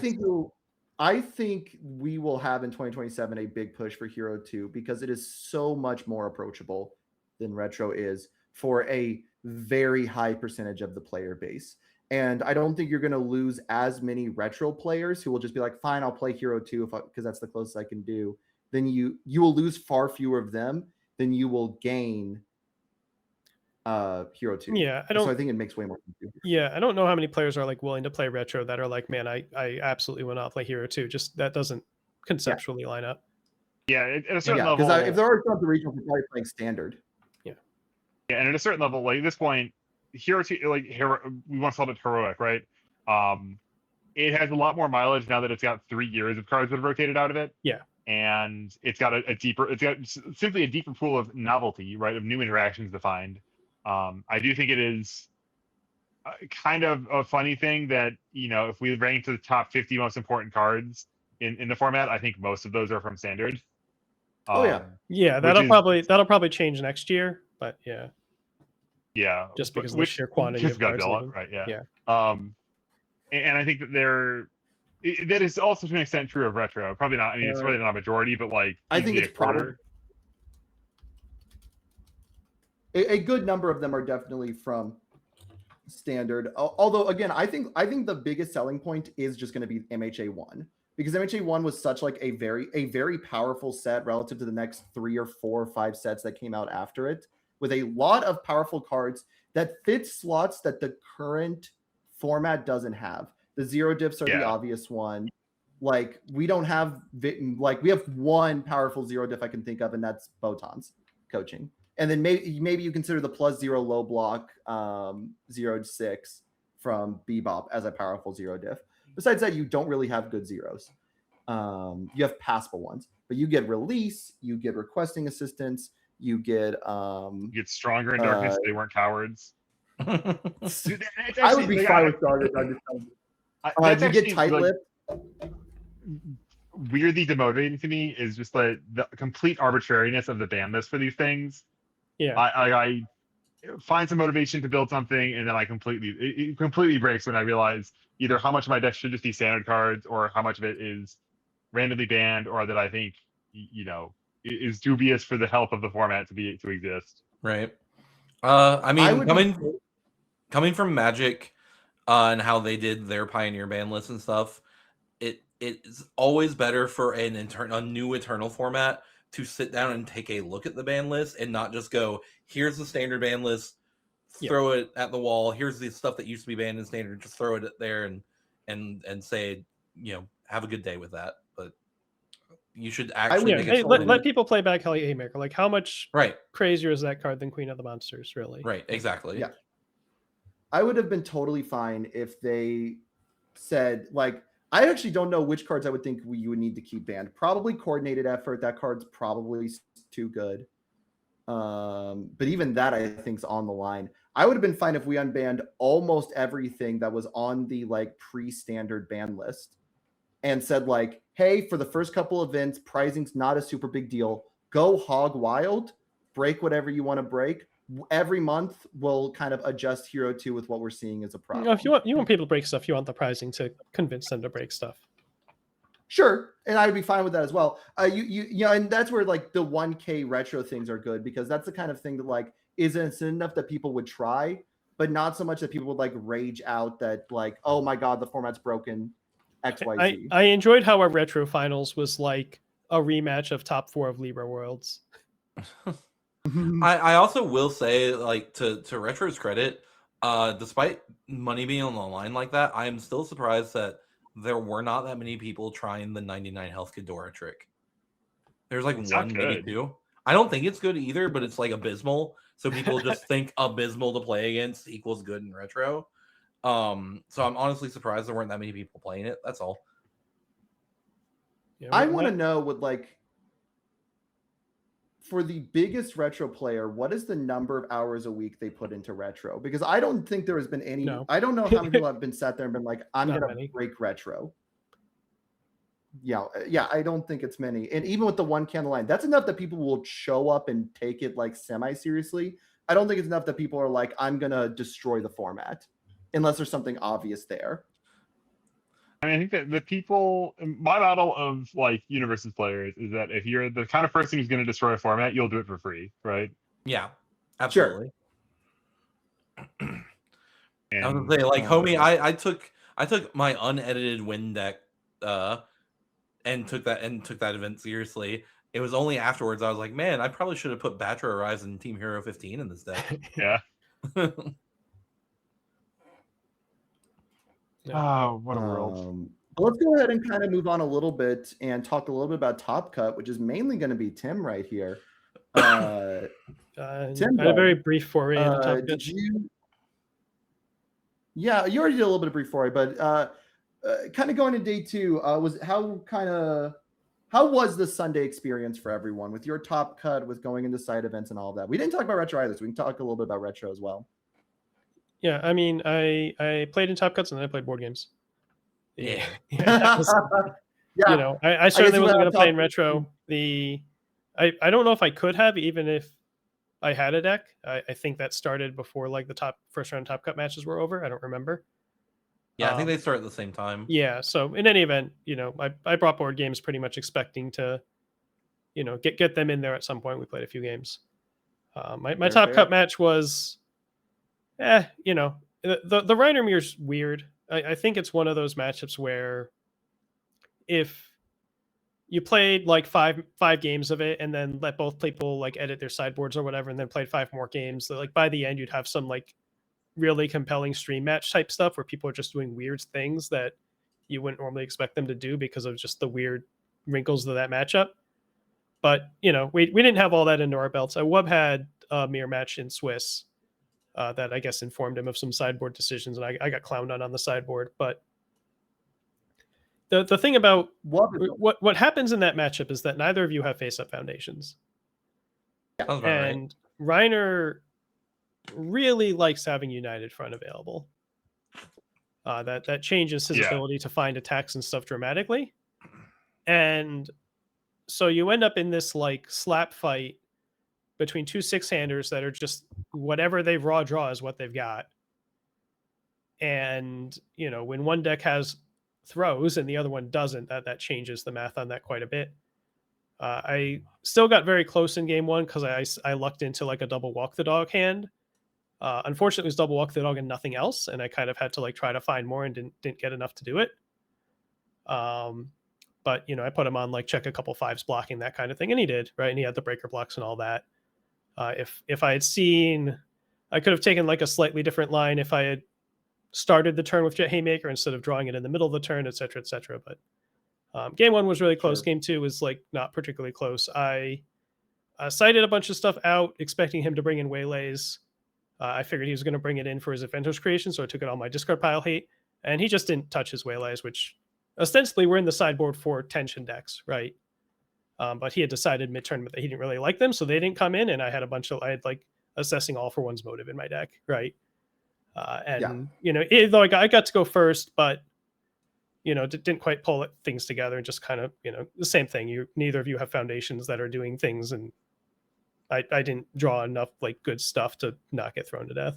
S1: think we will have in 2027 a big push for Hero 2 because it is so much more approachable than Retro is for a very high percentage of the player base. And I don't think you're going to lose as many Retro players who will just be like, fine, I'll play Hero 2 because that's the closest I can do. Then you will lose far fewer of them than you will gain Hero 2.
S3: Yeah,
S1: so I think it makes way more sense.
S3: Yeah, I don't know how many players are like willing to play Retro that are like, man, I absolutely will not play Hero 2. Just that doesn't conceptually line up.
S2: Yeah, at a certain level.
S1: Because if there are some regional, we're probably playing standard.
S2: Yeah, and at a certain level, like at this point, Hero 2, we want to call it heroic, right? It has a lot more mileage now that it's got 3 years of cards that have rotated out of it.
S3: Yeah.
S2: And it's got it's got simply a deeper pool of novelty, right? Of new interactions to find. I do think it is kind of a funny thing that, if we rank to the top 50 most important cards in the format, I think most of those are from standard.
S1: Oh, yeah.
S3: Yeah, that'll probably change next year, but yeah.
S2: Yeah.
S3: Just because of the sheer quantity of cards.
S2: Godzilla, right? Yeah.
S3: Yeah.
S2: And I think that that is also to an extent true of retro. Probably not. I mean, it's really not a majority, but like
S1: I think it's probably a good number of them are definitely from standard. Although again, I think the biggest selling point is just going to be MHA1, because MHA1 was such like a very powerful set relative to the next 3 or 4 or 5 sets that came out after it, with a lot of powerful cards that fit slots that the current format doesn't have. The zero diffs are the obvious one. Like we don't have we have one powerful zero diff I can think of, and that's Botan's coaching. And then maybe you consider the +0 low block 0-6 from Bebop as a powerful zero diff. Besides that, you don't really have good zeros. You have passable ones, but you get release, you get requesting assistance, you get
S2: stronger in darkness. They weren't cowards.
S1: Dude, I would be fine with stronger. You get tight-lipped.
S2: Weirdly demotivating to me is just the complete arbitrariness of the ban list for these things.
S3: Yeah,
S2: I find some motivation to build something, and then it completely breaks when I realize either how much of my deck should just be standard cards, or how much of it is randomly banned, or that I think is dubious for the health of the format to exist.
S4: Right. I mean, coming from Magic and how they did their Pioneer ban list and stuff, it's always better for a new Eternal format to sit down and take a look at the ban list and not just go, here's the standard ban list, throw it at the wall. Here's the stuff that used to be banned in standard, just throw it there and say, have a good day with that. But you should actually
S3: let people play back Heli Haymaker. Like, how much crazier is that card than Queen of the Monsters, really?
S4: Right, exactly.
S1: Yeah. I would have been totally fine if they said, like, I actually don't know which cards I would think you would need to keep banned. Probably Coordinated Effort. That card's probably too good. But even that, I think, is on the line. I would have been fine if we unbanned almost everything that was on the pre-standard ban list and said hey, for the first couple events, prizing's not a super big deal. Go hog wild, break whatever you want to break. Every month we'll kind of adjust Hero 2 with what we're seeing as a problem.
S3: If you want people to break stuff, you want the prizing to convince them to break stuff.
S1: Sure, and I'd be fine with that as well. And that's where the 1K retro things are good, because that's the kind of thing that isn't enough that people would try, but not so much that people would rage out that oh my god, the format's broken. XYZ.
S3: I enjoyed how our retro finals was like a rematch of top 4 of Libra Worlds.
S4: I also will say, to Retro's credit, despite money being on the line like that, I am still surprised that there were not that many people trying the 99 health Ghidorah trick. There's one, maybe 2. I don't think it's good either, but it's abysmal. So people just think abysmal to play against equals good in Retro. So I'm honestly surprised there weren't that many people playing it. That's all.
S1: Yeah, I want to know for the biggest retro player, what is the number of hours a week they put into retro? Because I don't think there has been any. No. I don't know how many people have been sat there and been I'm going to break retro. Yeah, I don't think it's many. And even with the 1K on the line, that's enough that people will show up and take it semi-seriously. I don't think it's enough that people are I'm going to destroy the format, unless there's something obvious there.
S2: I mean, I think that the people, my model of Universes players is that if you're the kind of person who's going to destroy a format, you'll do it for free, right?
S4: Yeah, absolutely.
S2: Sure.
S4: I was gonna say, homie, I took my unedited win deck, and took that event seriously. It was only afterwards I was like, man, I probably should have put Batra Arrives in Team Hero 15 in this deck.
S2: Yeah. Oh, what a world.
S1: Let's go ahead and kind of move on a little bit and talk a little bit about Top Cut, which is mainly going to be Tim right here.
S3: Tim, I had a very brief foray into Top Cut.
S1: Yeah, you already did a little bit of brief for it, but kind of going to day two, how was the Sunday experience for everyone with your top cut, with going into side events and all of that? We didn't talk about retro either, so we can talk a little bit about retro as well.
S3: Yeah, I mean, I played in Top Cuts and then I played board games.
S4: Yeah.
S3: That was,
S1: Yeah.
S3: you know, I certainly
S1: you
S3: wasn't
S1: went
S3: going to
S1: on
S3: play
S1: top
S3: in retro. I don't know if I could have, even if I had a deck. I think that started before like the first round Top Cut matches were over. I don't remember.
S4: Yeah, I think they start at the same time.
S3: Yeah, so in any event, you know, I brought board games pretty much expecting to, you know, get them in there at some point. We played a few games. My
S1: Fair,
S3: Top
S1: fair.
S3: Cut match was, you know, the Reiner Mirror's weird. I think it's one of those matchups where if you played like five games of it and then let both people like edit their sideboards or whatever, and then played 5 more games, so like by the end you'd have some like really compelling stream match type stuff where people are just doing weird things that you wouldn't normally expect them to do because of just the weird wrinkles of that matchup. But you know, we didn't have all that into our belts. Wub had a mirror match in Swiss that I guess informed him of some sideboard decisions, and I got clowned on the sideboard. But the thing about what happens in that matchup is that neither of you have face-up foundations.
S4: Sounds about
S3: And Reiner really likes having United Front available. That changes his ability to find attacks and stuff dramatically. And so you end up in this like slap fight between 2 6-handers that are just whatever they raw draw is what they've got. And, you know, when one deck has throws and the other one doesn't, that changes the math on that quite a bit. I still got very close in game one because I lucked into like a double walk the dog hand. Unfortunately, it was double walk the dog and nothing else, and I kind of had to like try to find more and didn't get enough to do it. But you know, I put him on like check a couple 5s blocking, that kind of thing, and he did, right? And he had the breaker blocks and all that. If I had seen, I could have taken like a slightly different line if I had started the turn with Jet Haymaker instead of drawing it in the middle of the turn, etc., etc. But game one was really close. Sure. Game two was like not particularly close. I cited a bunch of stuff out, expecting him to bring in Waylays. I figured he was going to bring it in for his Adventures creation, so I took it on my discard pile hate, and he just didn't touch his Waylays, which ostensibly were in the sideboard for tension decks, right? But he had decided mid-tournament that he didn't really like them, so they didn't come in, and I had like assessing all for one's motive in my deck, right? You know, though I got to go first, but you know, didn't quite pull things together and just kind of, you know, the same thing. Neither of you have foundations that are doing things, and I didn't draw enough like good stuff to not get thrown to death.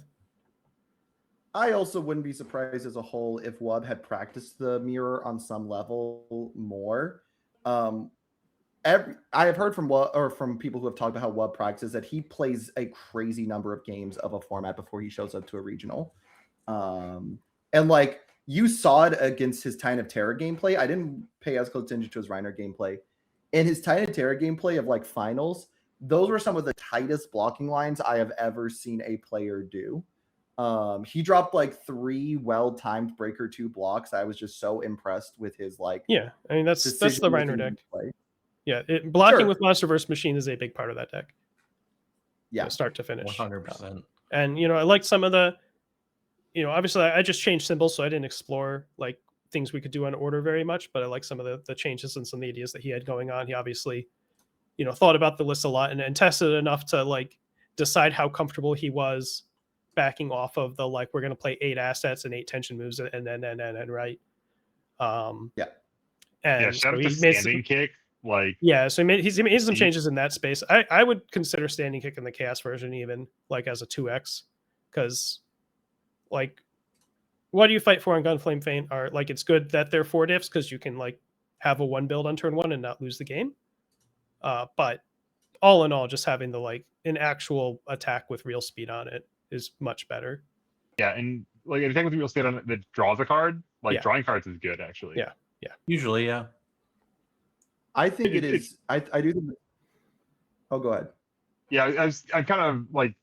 S1: I also wouldn't be surprised as a whole if Wub had practiced the mirror on some level more. I have heard from Wub, or from people who have talked about how Wub practices, that he plays a crazy number of games of a format before he shows up to a regional. And like you saw it against his Titan of Terror gameplay. I didn't pay as close attention to his Reiner gameplay. In his Titan of Terror gameplay of like finals, those were some of the tightest blocking lines I have ever seen a player do. He dropped like 3 well-timed Breaker 2 blocks. I was just so impressed with his like.
S3: Yeah, I mean that's the Reiner deck. Yeah, blocking with Monsterverse Machine is a big part of that deck.
S1: Yeah,
S3: you know, start to finish.
S4: 100%.
S3: And you know, I liked some of the, you know, obviously I just changed symbols, so I didn't explore like things we could do on order very much. But I like some of the changes and some of the ideas that he had going on. He obviously, you know, thought about the list a lot and tested it enough to like decide how comfortable he was backing off of the like we're going to play 8 assets and 8 tension moves and right.
S2: And
S3: yeah,
S2: shout out to Standing Kick. Like,
S3: yeah, so he's made some changes in that space. I would consider Standing Kick in the Chaos version even like as a 2x, because like what do you fight for on Gunflame Feint are like, it's good that they're 4 diffs because you can like have a 1 build on turn 1 and not lose the game. But all in all, just having the like an actual attack with real speed on it is much better.
S2: Yeah, and like an attack with real speed on it that draws a card, like drawing cards is good actually.
S3: Yeah.
S4: Usually, yeah.
S1: I think it is. I do think. Oh, go ahead.
S2: Yeah, I'm kind of like,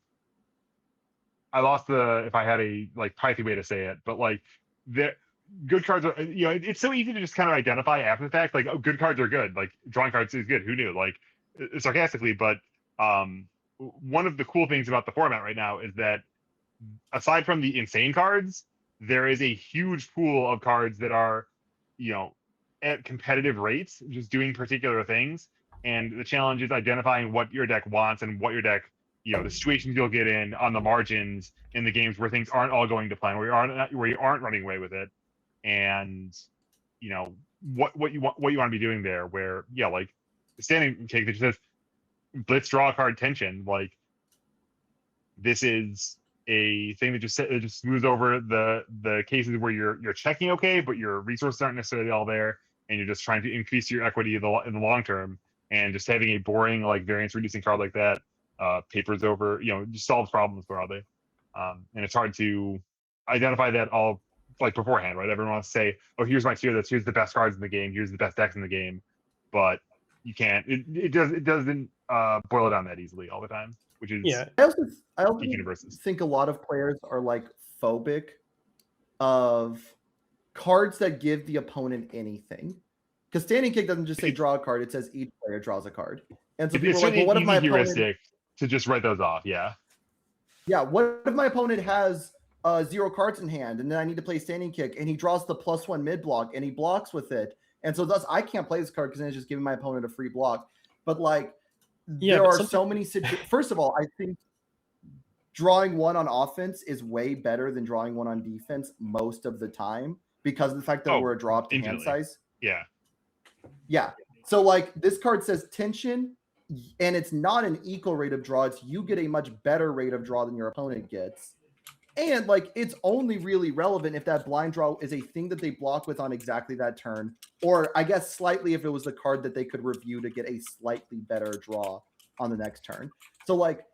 S2: I lost if I had a like pithy way to say it, but like the good cards are, you know, it's so easy to just kind of identify after the fact. Like, oh, good cards are good. Like drawing cards is good. Who knew? Like sarcastically, but one of the cool things about the format right now is that aside from the insane cards, there is a huge pool of cards that are, at competitive rates, just doing particular things. And the challenge is identifying what your deck wants and what your deck, the situations you'll get in on the margins in the games where things aren't all going to plan, where you aren't running away with it, and what you want to be doing there. Where like the standing kick that says blitz draw a card tension, like this is a thing that just smooths over the cases where you're checking okay, but your resources aren't necessarily all there, and you're just trying to increase your equity in the long term. And just having a boring like variance reducing card like that papers over, just solves problems broadly. And it's hard to identify that all like beforehand, right? Everyone wants to say, oh, here's my tier list, here's the best cards in the game, here's the best decks in the game, but you can't. It doesn't boil it down that easily all the time, which is
S1: I also
S2: universes.
S1: think a lot of players are like phobic of cards that give the opponent anything. Because standing kick doesn't just say draw a card; it says each player draws a card. And so people are like, "Well, what if my opponent
S2: to just write those off?" Yeah.
S1: What if my opponent has 0 cards in hand, and then I need to play standing kick, and he draws the +1 mid block, and he blocks with it, and so thus I can't play this card because then it's just giving my opponent a free block. But like, there are so many situations. First of all, I think drawing one on offense is way better than drawing one on defense most of the time because of the fact that we're a draw up to hand size. Yeah. So like this card says tension, and it's not an equal rate of draw. It's you get a much better rate of draw than your opponent gets. And like it's only really relevant if that blind draw is a thing that they block with on exactly that turn, or I guess slightly if it was the card that they could review to get a slightly better draw on the next turn. So like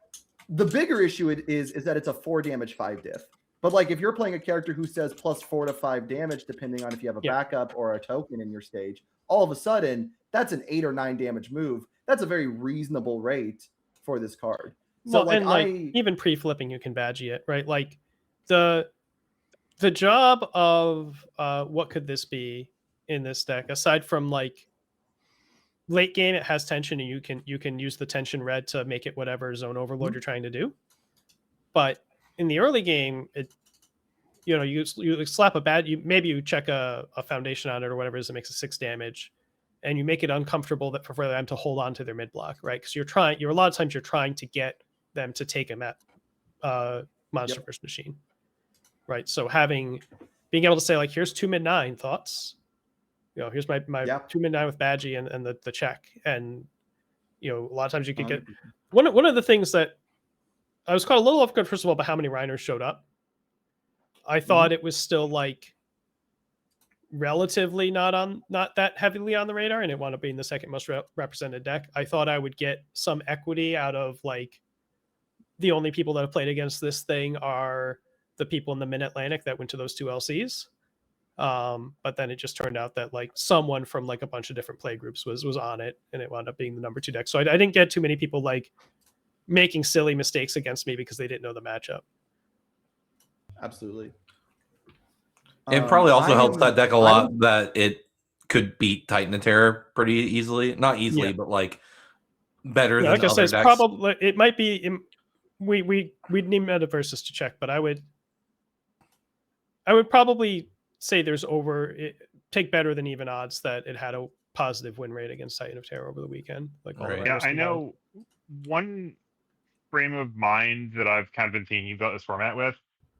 S1: the bigger issue is that it's a 4 damage 5 diff. But like if you're playing a character who says +4 to 5 damage, depending on if you have a backup or a token in your stage, all of a sudden that's an 8 or 9 damage move. That's a very reasonable rate for this card. So
S3: even pre-flipping, you can badgie it, right? Like the job of what could this be in this deck, aside from like late game, it has tension, and you can use the tension red to make it whatever zone overload you're trying to do. But in the early game, you slap maybe you check a foundation on it or whatever it is that makes it 6 damage, and you make it uncomfortable for them to hold on to their mid block, right? Because a lot of times you're trying to get them to take them at Monster vs. Machine, right? So being able to say like, here's 2 mid-9 thoughts, here's my 2 mid-9 with Badgie and the check, and a lot of times you could get one of the things that I was caught a little off guard, first of all, by how many Reiners showed up. I thought it was still like relatively not that heavily on the radar, and it wound up being the second most represented deck. I thought I would get some equity out of like the only people that have played against this thing are the people in the Mid-Atlantic that went to those 2 LCs. But then it just turned out that like someone from like a bunch of different play groups was on it, and it wound up being the number 2 deck. So I didn't get too many people like making silly mistakes against me because they didn't know the matchup.
S1: Absolutely.
S4: It probably also helps that deck a lot that it could beat Titan of Terror pretty easily. Not easily, but like better than
S3: like
S4: other
S3: I said,
S4: decks.
S3: Probably it might be. We'd need Metaversus to check, but I would probably say take better than even odds that it had a positive win rate against Titan of Terror over the weekend. Like
S2: I know one frame of mind that I've kind of been thinking about this format with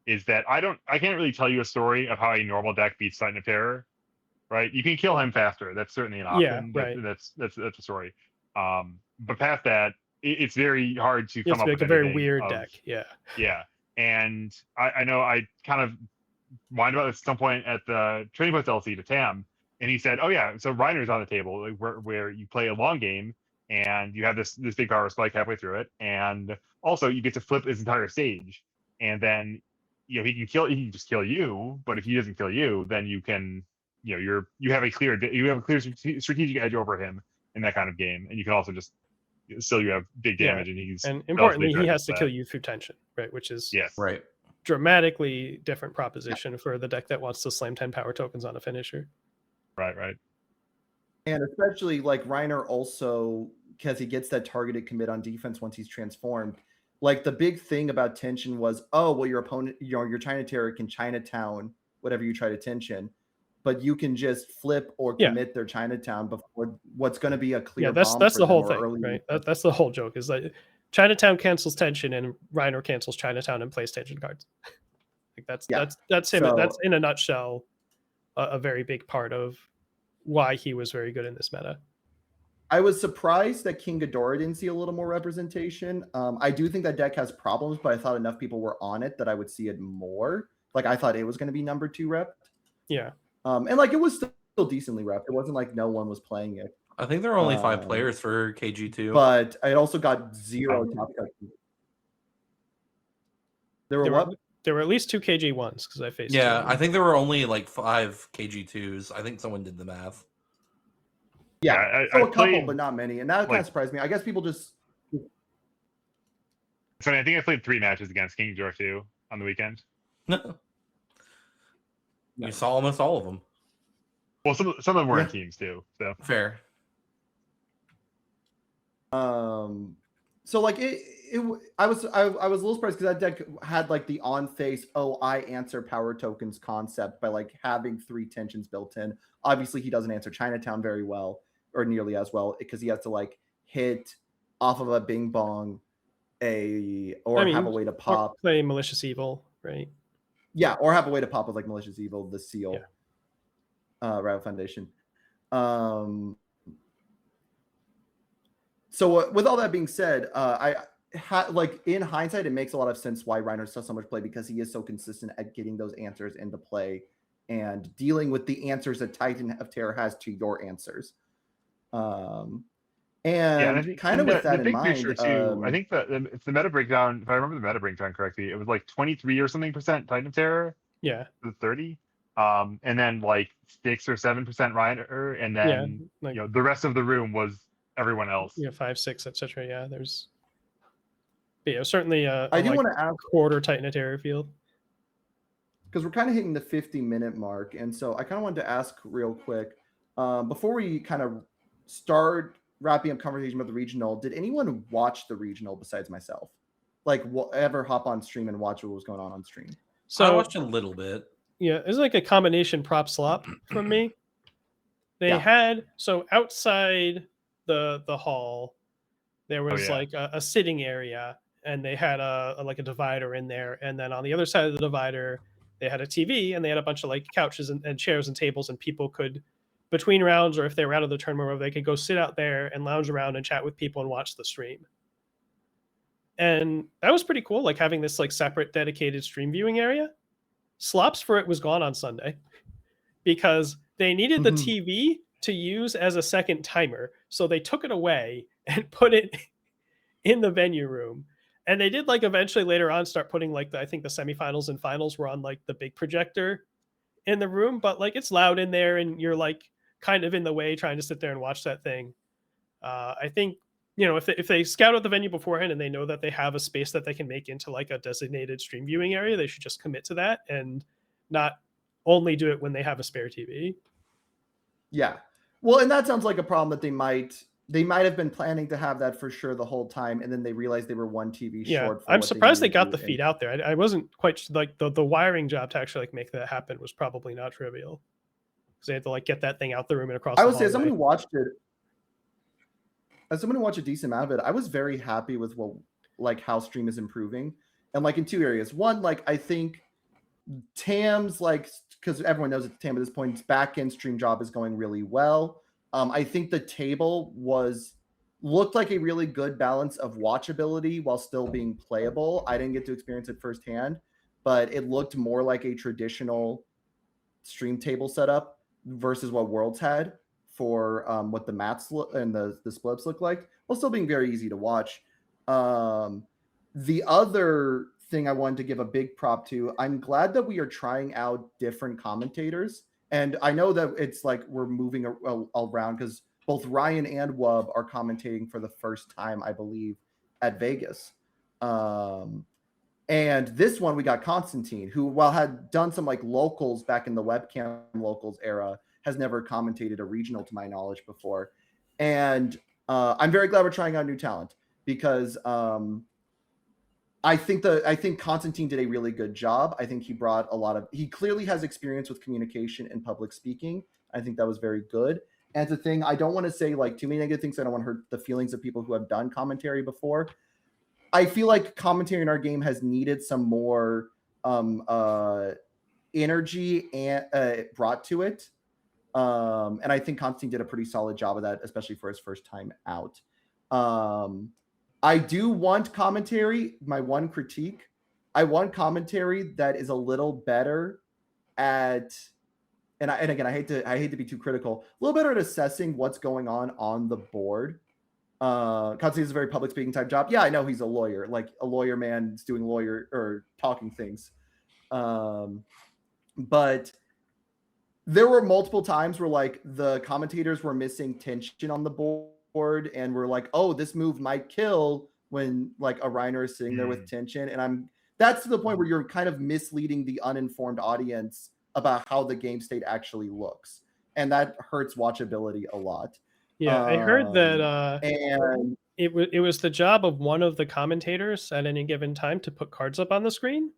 S2: is that I can't really tell you a story of how a normal deck beats Titan of Terror, right? You can kill him faster. That's certainly an option.
S3: Yeah, right.
S2: That's a story. But past that, it's very hard to come up with
S3: a very weird deck.
S2: Yeah. And I know I kind of whined about this at some point at the Trading Post LC to Tam, and he said, "Oh yeah, so Reiner's on the table, like, where you play a long game and you have this big power spike halfway through it, and also you get to flip his entire stage, and then he can just kill you, but if he doesn't kill you, then you can you have a clear strategic edge over him in that kind of game, and you can also just still you have big damage, and
S3: importantly he has to kill you through tension, right? Which is
S4: right.
S3: Dramatically different proposition for the deck that wants to slam 10 power tokens on a finisher.
S2: Right.
S1: And especially like Reiner also, because he gets that targeted commit on defense once he's transformed. Like the big thing about tension was, your opponent, your China Terror can Chinatown whatever you try to tension, but you can just flip or commit their Chinatown before what's going to be a clear bomb.
S3: That's
S1: for
S3: the
S1: them
S3: whole
S1: or
S3: thing,
S1: early
S3: right? That's the whole joke, is like Chinatown cancels tension and Reiner cancels Chinatown and plays tension cards. Like that's him.
S1: So-
S3: That's in a nutshell a very big part of why he was very good in this meta.
S1: I was surprised that King Ghidorah didn't see a little more representation. I do think that deck has problems, but I thought enough people were on it that I would see it more. Like I thought it was going to be number 2 rep.
S3: Yeah.
S1: And like it was still decently rep. It wasn't like no one was playing it.
S4: I think there were only 5 players for KG2.
S1: But I also got 0 top cut. There
S3: were at least 2 KG1s because I faced.
S4: Yeah, I think there were only like 5 KG2s. I think someone did the math.
S1: Yeah,
S2: I
S1: so a couple,
S2: played,
S1: but not many, and that kind of surprised me. I guess people just.
S2: So I think I played 3 matches against King Ghidorah 2 on the weekend.
S4: You saw almost all of them.
S2: Well, some of them were in teams too. So
S4: fair.
S1: So like I was a little surprised because that deck had like the on face I answer power tokens concept by like having 3 tensions built in. Obviously, he doesn't answer Chinatown very well or nearly as well because he has to like hit off of a Bing Bong have a way to pop.
S3: Play Malicious Evil, right?
S1: Yeah, or have a way to pop with like Malicious Evil, the Seal, Rival Foundation. So with all that being said, like in hindsight, it makes a lot of sense why Reiner does so much play because he is so consistent at getting those answers into play and dealing with the answers that Titan of Terror has to your answers. And kind of with that in mind,
S2: too, I think it's the meta breakdown. If I remember the meta breakdown correctly, it was like 23 or something percent Titan of Terror.
S3: Yeah.
S2: 30. And then like 6 or 7% Reiner, and then the rest of the room was everyone else.
S3: 5, 6, etc. Yeah, there's. But yeah, certainly.
S1: I do want to ask
S3: quarter Titan of Terror field.
S1: Because we're kind of hitting the 50-minute mark, and so I kind of wanted to ask real quick before we kind of start wrapping up conversation about the regional. Did anyone watch the regional besides myself? Like, ever hop on stream and watch what was going on stream?
S4: So I watched a little bit.
S3: Yeah, it was like a combination prop slop from me. They had outside the hall, there was like a sitting area, and they had a divider in there, and then on the other side of the divider, they had a TV, and they had a bunch of like couches and chairs and tables, and people could, between rounds, or if they were out of the tournament, they could go sit out there and lounge around and chat with people and watch the stream. And that was pretty cool, like having this like separate dedicated stream viewing area. Slops for it was gone on Sunday because they needed the TV to use as a second timer. So they took it away and put it in the venue room. And they did like eventually later on start putting like I think the semifinals and finals were on like the big projector in the room, but like it's loud in there and you're like kind of in the way trying to sit there and watch that thing. I think, if they scout out the venue beforehand and they know that they have a space that they can make into like a designated stream viewing area, they should just commit to that and not only do it when they have a spare TV.
S1: Yeah. Well, and that sounds like a problem that they might have been planning to have that for sure the whole time, and then they realized they were one TV short.
S3: I'm surprised they got the feed out there. I wasn't quite like the wiring job to actually like make that happen was probably not trivial because they had to like get that thing out the room and across.
S1: I would say as someone who watched it, as someone who watched a decent amount of it, I was very happy with how stream is improving, and like in 2 areas. One, like I think Tam's because everyone knows that Tam at this point, its back end stream job is going really well. I think the table looked like a really good balance of watchability while still being playable. I didn't get to experience it firsthand, but it looked more like a traditional stream table setup versus what Worlds had for what the mats and the splits look like, while still being very easy to watch. The other thing I wanted to give a big prop to, I'm glad that we are trying out different commentators. And I know that it's like we're moving around because both Ryan and Wub are commentating for the first time, I believe, at Vegas. And this one, we got Constantine, who, while had done some like locals back in the webcam locals era, has never commentated a regional to my knowledge before. And I'm very glad we're trying out new talent because I think Constantine did a really good job. I think he brought he clearly has experience with communication and public speaking. I think that was very good. And the thing, I don't want to say like too many negative things. I don't want to hurt the feelings of people who have done commentary before. I feel like commentary in our game has needed some more energy and brought to it. And I think Constantine did a pretty solid job of that, especially for his first time out. I do want commentary. My one critique, I want commentary that is a little better at, and again, I hate to be too critical, a little better at assessing what's going on the board. Constantine is a very public speaking type job. Yeah, I know he's a lawyer, like a lawyer man is doing lawyer or talking things. But there were multiple times where like the commentators were missing tension on the board and we're like, oh, this move might kill when like a Reiner is sitting there with tension. And that's to the point where you're kind of misleading the uninformed audience about how the game state actually looks. And that hurts watchability a lot.
S3: Yeah, I heard that and it was the job of one of the commentators at any given time to put cards up on the screen.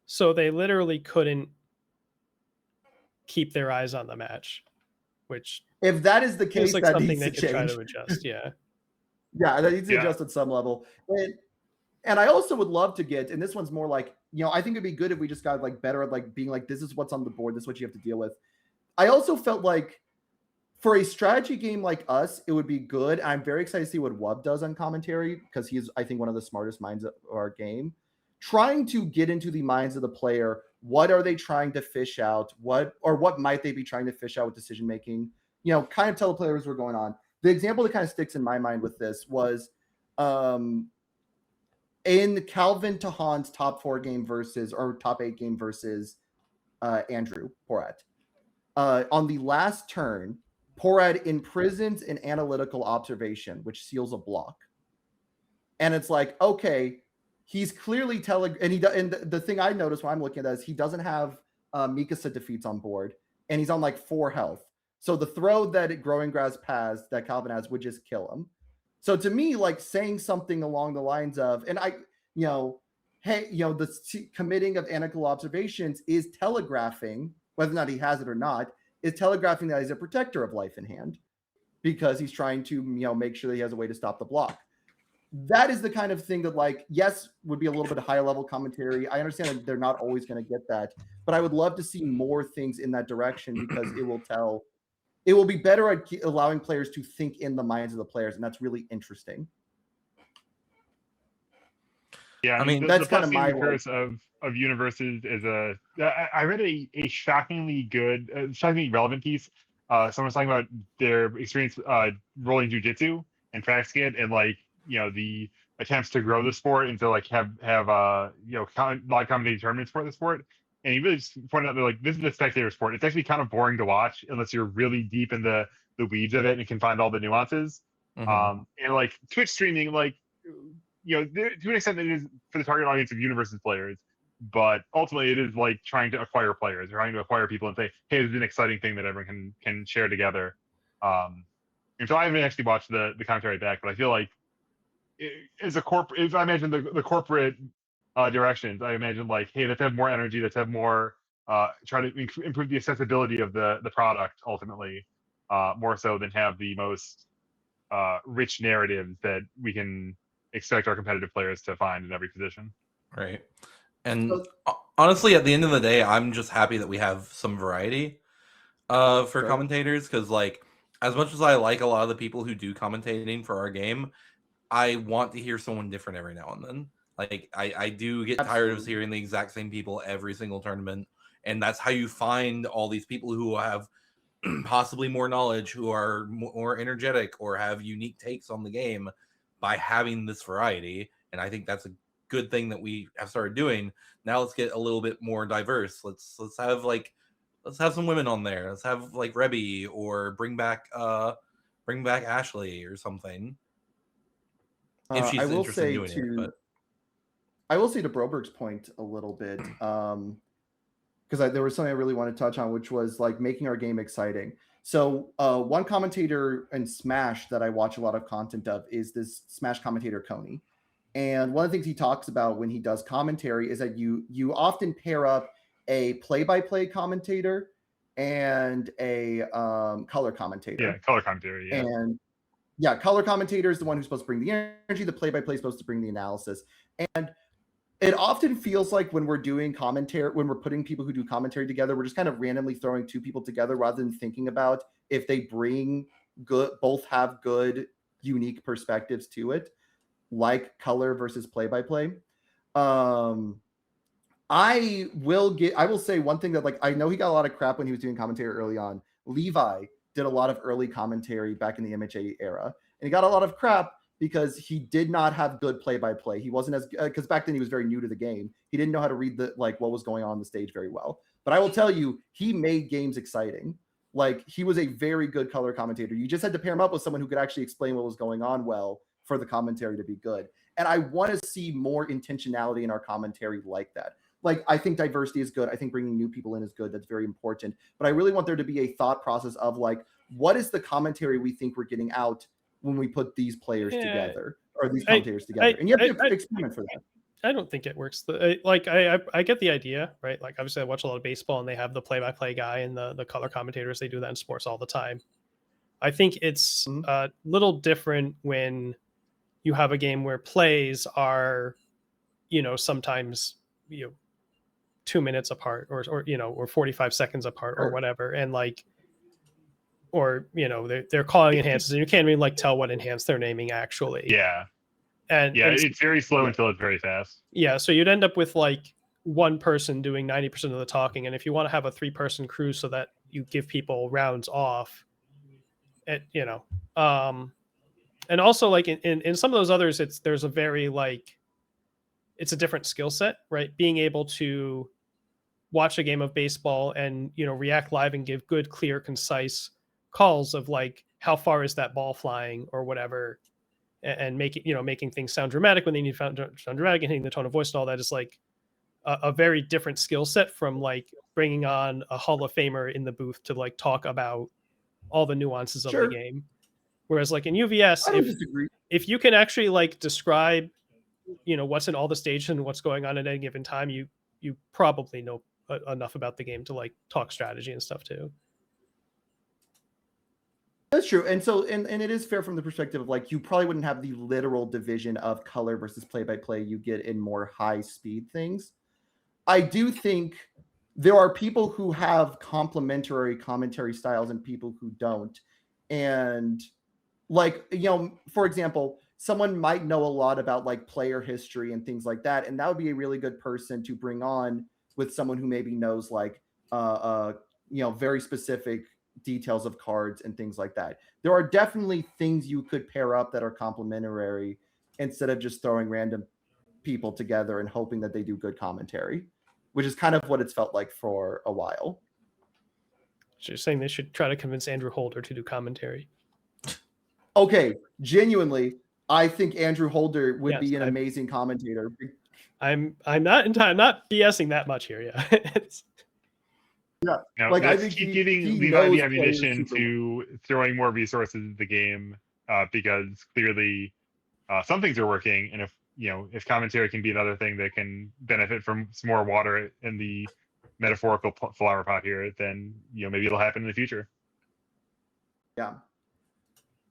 S3: So they literally couldn't keep their eyes on the match, which
S1: if that is the case,
S3: like
S1: that
S3: something
S1: needs
S3: they
S1: to
S3: could
S1: change.
S3: try to adjust. Yeah.
S1: Yeah, that needs to adjust at some level. And I also would love to get, and this one's more like, I think it'd be good if we just got like better at like being like, this is what's on the board, this is what you have to deal with. I also felt like for a strategy game like us, it would be good. I'm very excited to see what Wub does on commentary because he's, I think, one of the smartest minds of our game. Trying to get into the minds of the player. What are they trying to fish out? What might they be trying to fish out with decision making? Kind of tell the players what's going on. The example that kind of sticks in my mind with this was in Calvin Tahan's top 4 game versus, or top 8 game versus Andrew Porat. On the last turn, Porat imprisons an analytical observation, which seals a block. And it's like, okay, he's clearly telling, and the thing I noticed when I'm looking at that is he doesn't have Mikasa defeats on board, and he's on like 4 health. So the throw that Growing Grass has, that Calvin has, would just kill him. So to me, like saying something along the lines of, and the committing of analytical observations is telegraphing, whether or not he has it or not, is telegraphing that he's a protector of life in hand because he's trying to, make sure that he has a way to stop the block. That is the kind of thing that, like, yes, would be a little bit of higher level commentary. I understand that they're not always going to get that, but I would love to see more things in that direction because it will be better at allowing players to think in the minds of the players, and that's really interesting.
S2: Yeah, I mean that's kind of my curse of universes is I read a shockingly good, shockingly relevant piece. Someone's talking about their experience rolling jiu-jitsu and practicing it, and like the attempts to grow the sport and to like have live comedy tournaments for the sport. And he really just pointed out that like this is a spectator sport. It's actually kind of boring to watch unless you're really deep in the weeds of it and can find all the nuances. And like Twitch streaming, like to an extent it is for the target audience of Universes players, but ultimately it is like trying to acquire players, trying to acquire people and say, hey, this is an exciting thing that everyone can share together. And so I haven't actually watched the commentary back, but I feel like as I imagine the corporate directions, I imagine like, hey, let's have more energy, let's have more try to improve the accessibility of the product ultimately, more so than have the most rich narratives that we can expect our competitive players to find in every position.
S4: Right. And honestly, at the end of the day, I'm just happy that we have some variety for commentators, because like as much as I like a lot of the people who do commentating for our game, I want to hear someone different every now and then. Like I do get tired of hearing the exact same people every single tournament, and that's how you find all these people who have possibly more knowledge, who are more energetic or have unique takes on the game, by having this variety. And I think that's a good thing that we have started doing. Now let's get a little bit more diverse. Let's have some women on there. Let's have like Rebby, or bring back Ashley or something. If she's interested in doing it. But
S1: I will say to Broberg's point a little bit, because there was something I really want to touch on, which was like making our game exciting. So one commentator in Smash that I watch a lot of content of is this Smash commentator, Coney. And one of the things he talks about when he does commentary is that you often pair up a play-by-play commentator and a color commentator.
S2: Yeah, color commentary. Yeah.
S1: And yeah, color commentator is the one who's supposed to bring the energy. The play-by-play is supposed to bring the analysis. And it often feels like when we're doing commentary, when we're putting people who do commentary together, we're just kind of randomly throwing two people together rather than thinking about if they bring good, both have good, unique perspectives to it, like color versus play-by-play. I will say one thing that, like, I know he got a lot of crap when he was doing commentary early on. Levi did a lot of early commentary back in the MHA era, and he got a lot of crap because he did not have good play-by-play. He wasn't as, because back then he was very new to the game. He didn't know how to read what was going on the stage very well. But I will tell you, he made games exciting. Like, he was a very good color commentator. You just had to pair him up with someone who could actually explain what was going on well for the commentary to be good. And I want to see more intentionality in our commentary like that. Like, I think diversity is good. I think bringing new people in is good. That's very important. But I really want there to be a thought process of, like, what is the commentary we think we're getting out when we put these players together, or these commentators together? And you have to experiment for that.
S3: I don't think it works. I get the idea, right? Like, obviously I watch a lot of baseball and they have the play-by-play guy and the color commentators. They do that in sports all the time. I think it's a little different when you have a game where plays are, sometimes, 2 minutes apart or 45 seconds apart or whatever. And like, or, they're calling enhances and you can't even like tell what enhance they're naming actually.
S2: Yeah.
S3: And
S2: it's very slow until it's very fast.
S3: Yeah. So you'd end up with like one person doing 90% of the talking. And if you want to have a 3-person crew so that you give people rounds off, and also like in some of those others, there's a very like, it's a different skill set, right? Being able to watch a game of baseball and, react live and give good, clear, concise calls of like, how far is that ball flying or whatever, and making things sound dramatic when they need to sound dramatic and hitting the tone of voice and all that is like a very different skill set from like bringing on a Hall of Famer in the booth to like talk about all the nuances of the game. Whereas like in UVS, if you can actually like describe, what's in all the stages and what's going on at any given time, you probably know enough about the game to like talk strategy and stuff too.
S1: That's true. And so, and it is fair from the perspective of like, you probably wouldn't have the literal division of color versus play-by-play you get in more high-speed things. I do think there are people who have complementary commentary styles and people who don't. And like, for example, someone might know a lot about like player history and things like that. And that would be a really good person to bring on with someone who maybe knows like, very specific details of cards and things like that. There are definitely things you could pair up that are complementary instead of just throwing random people together and hoping that they do good commentary, which is kind of what it's felt like for a while.
S3: So you're saying they should try to convince Andrew Holder to do commentary?
S1: Okay, genuinely, I think Andrew Holder would be an amazing commentator.
S3: I'm not BSing that much here. Yeah.
S1: Yeah,
S2: like I think keep giving Levi the ammunition to throwing more resources into the game because clearly some things are working, and if commentary can be another thing that can benefit from some more water in the metaphorical flower pot here, then maybe it'll happen in the future.
S1: Yeah.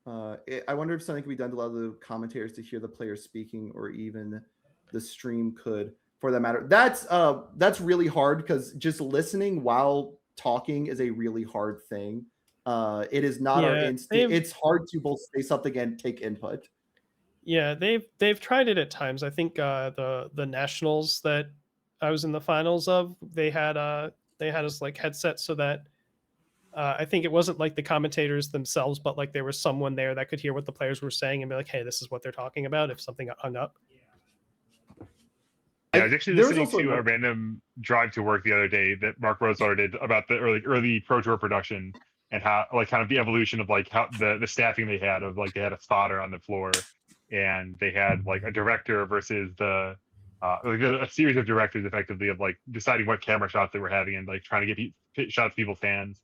S1: I wonder if something can be done to allow the commentators to hear the players speaking, or even the stream could, for that matter. That's really hard because just listening while talking is a really hard thing. It is not our instinct. It's hard to both say something and take input.
S3: Yeah, they've tried it at times. I think the nationals that I was in the finals of, they had us like headsets so that I think it wasn't like the commentators themselves, but like there was someone there that could hear what the players were saying and be like, hey, this is what they're talking about if something got hung up.
S2: Yeah, I was actually listening to a random drive to work the other day that Mark Rosewater did about the early Pro Tour production and how like kind of the evolution of like how the staffing they had of like they had a spotter on the floor and they had like a director versus a series of directors effectively of like deciding what camera shots they were having and like trying to get shots of people's hands.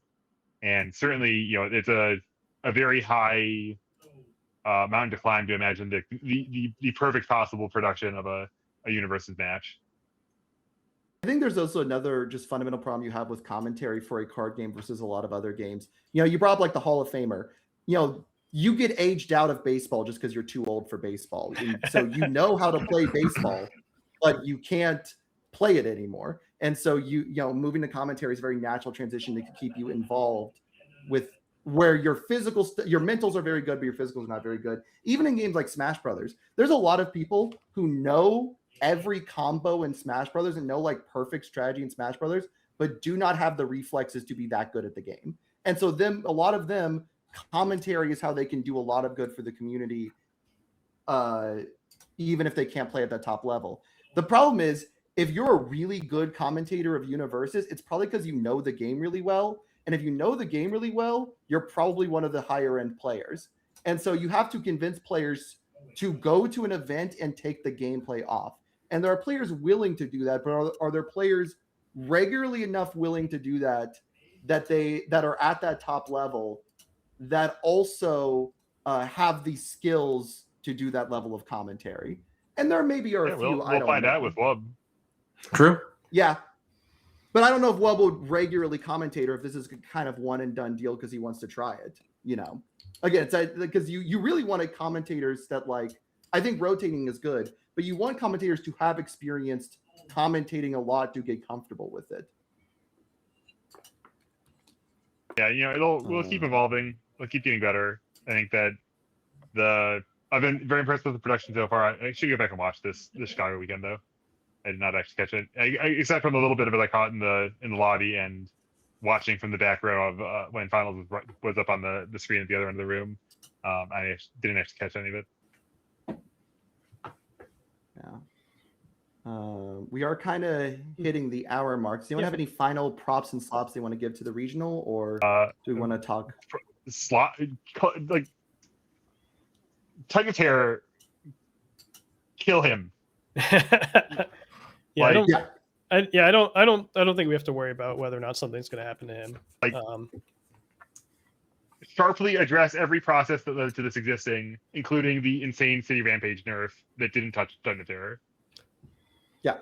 S2: And certainly, it's a very high mountain to climb to imagine the perfect possible production of a universes match.
S1: I think there's also another just fundamental problem you have with commentary for a card game versus a lot of other games. You know, you brought up like the Hall of Famer. You know, you get aged out of baseball just because you're too old for baseball. And so you know how to play baseball, but you can't play it anymore. And so you know, moving to commentary is a very natural transition to keep you involved with where your your mentals are very good, but your physicals are not very good. Even in games like Smash Brothers, there's a lot of people who know every combo in Smash Brothers and know like perfect strategy in Smash Brothers, but do not have the reflexes to be that good at the game. And so a lot of them, commentary is how they can do a lot of good for the community, even if they can't play at that top level. The problem is, if you're a really good commentator of universes, it's probably because you know the game really well. And if you know the game really well, you're probably one of the higher end players. And so you have to convince players to go to an event and take the gameplay off. And there are players willing to do that, but are there players regularly enough willing to do that that are at that top level that also have the skills to do that level of commentary? And there maybe are a few.
S2: We'll find out with Wub.
S4: True.
S1: Yeah. But I don't know if Wub would regularly commentate or if this is kind of one and done deal because he wants to try it. You know, again, it's because you really wanted commentators that like, I think rotating is good, but you want commentators to have experienced commentating a lot to get comfortable with it.
S2: Yeah, you know, we'll keep evolving. We'll keep getting better. I think that I've been very impressed with the production so far. I should go back and watch this Chicago weekend though. I did not actually catch it, except from a little bit of it I caught in the lobby and watching from the back row of when finals was up on the screen at the other end of the room. I didn't actually catch any of it.
S1: Yeah. We are kind of hitting the hour mark. Does anyone have any final props and slops they want to give to the regional, or do we want to talk?
S2: Like Titan of Terror, kill him.
S3: Yeah,
S2: Like,
S3: I don't think we have to worry about whether or not something's going to happen to him.
S2: Like, sharply address every process that led to this existing, including the insane City Rampage nerf that didn't touch Titan of Terror.
S1: Yeah,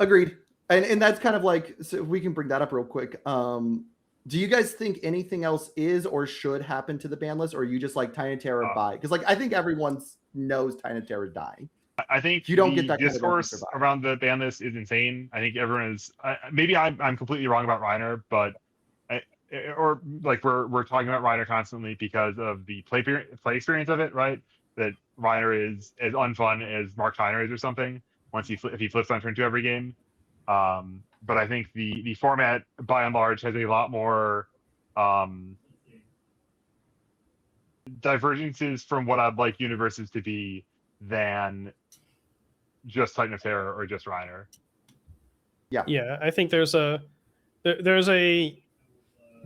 S1: agreed. And that's kind of like, so we can bring that up real quick. Do you guys think anything else is or should happen to the ban list, or are you just like Titan of Terror bye? Because like I think everyone knows Titan of Terror is dying.
S2: I think
S1: you don't get that
S2: discourse
S1: kind of
S2: around the ban list is insane. I think everyone is. Maybe I'm completely wrong about Reiner, but or like we're talking about Reiner constantly because of the play experience of it, right? That Reiner is as unfun as Mark Steiner is or something. Once if he flips on turn 2 every game, but I think the format by and large has a lot more divergences from what I'd like universes to be than just Titan of Terror or just Reiner.
S3: Yeah, I think there's a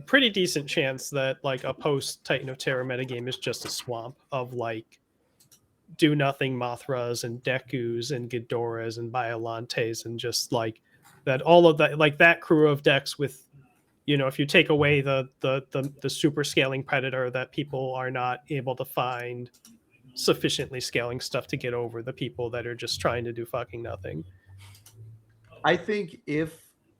S3: pretty decent chance that like a post Titan of Terror metagame is just a swamp of like do nothing Mothras and Dekus and Ghidorahs and Biolantes and just like that, all of that, like that crew of decks with, you know, if you take away the super scaling Predator that people are not able to find sufficiently scaling stuff to get over the people that are just trying to do fucking nothing.
S1: I think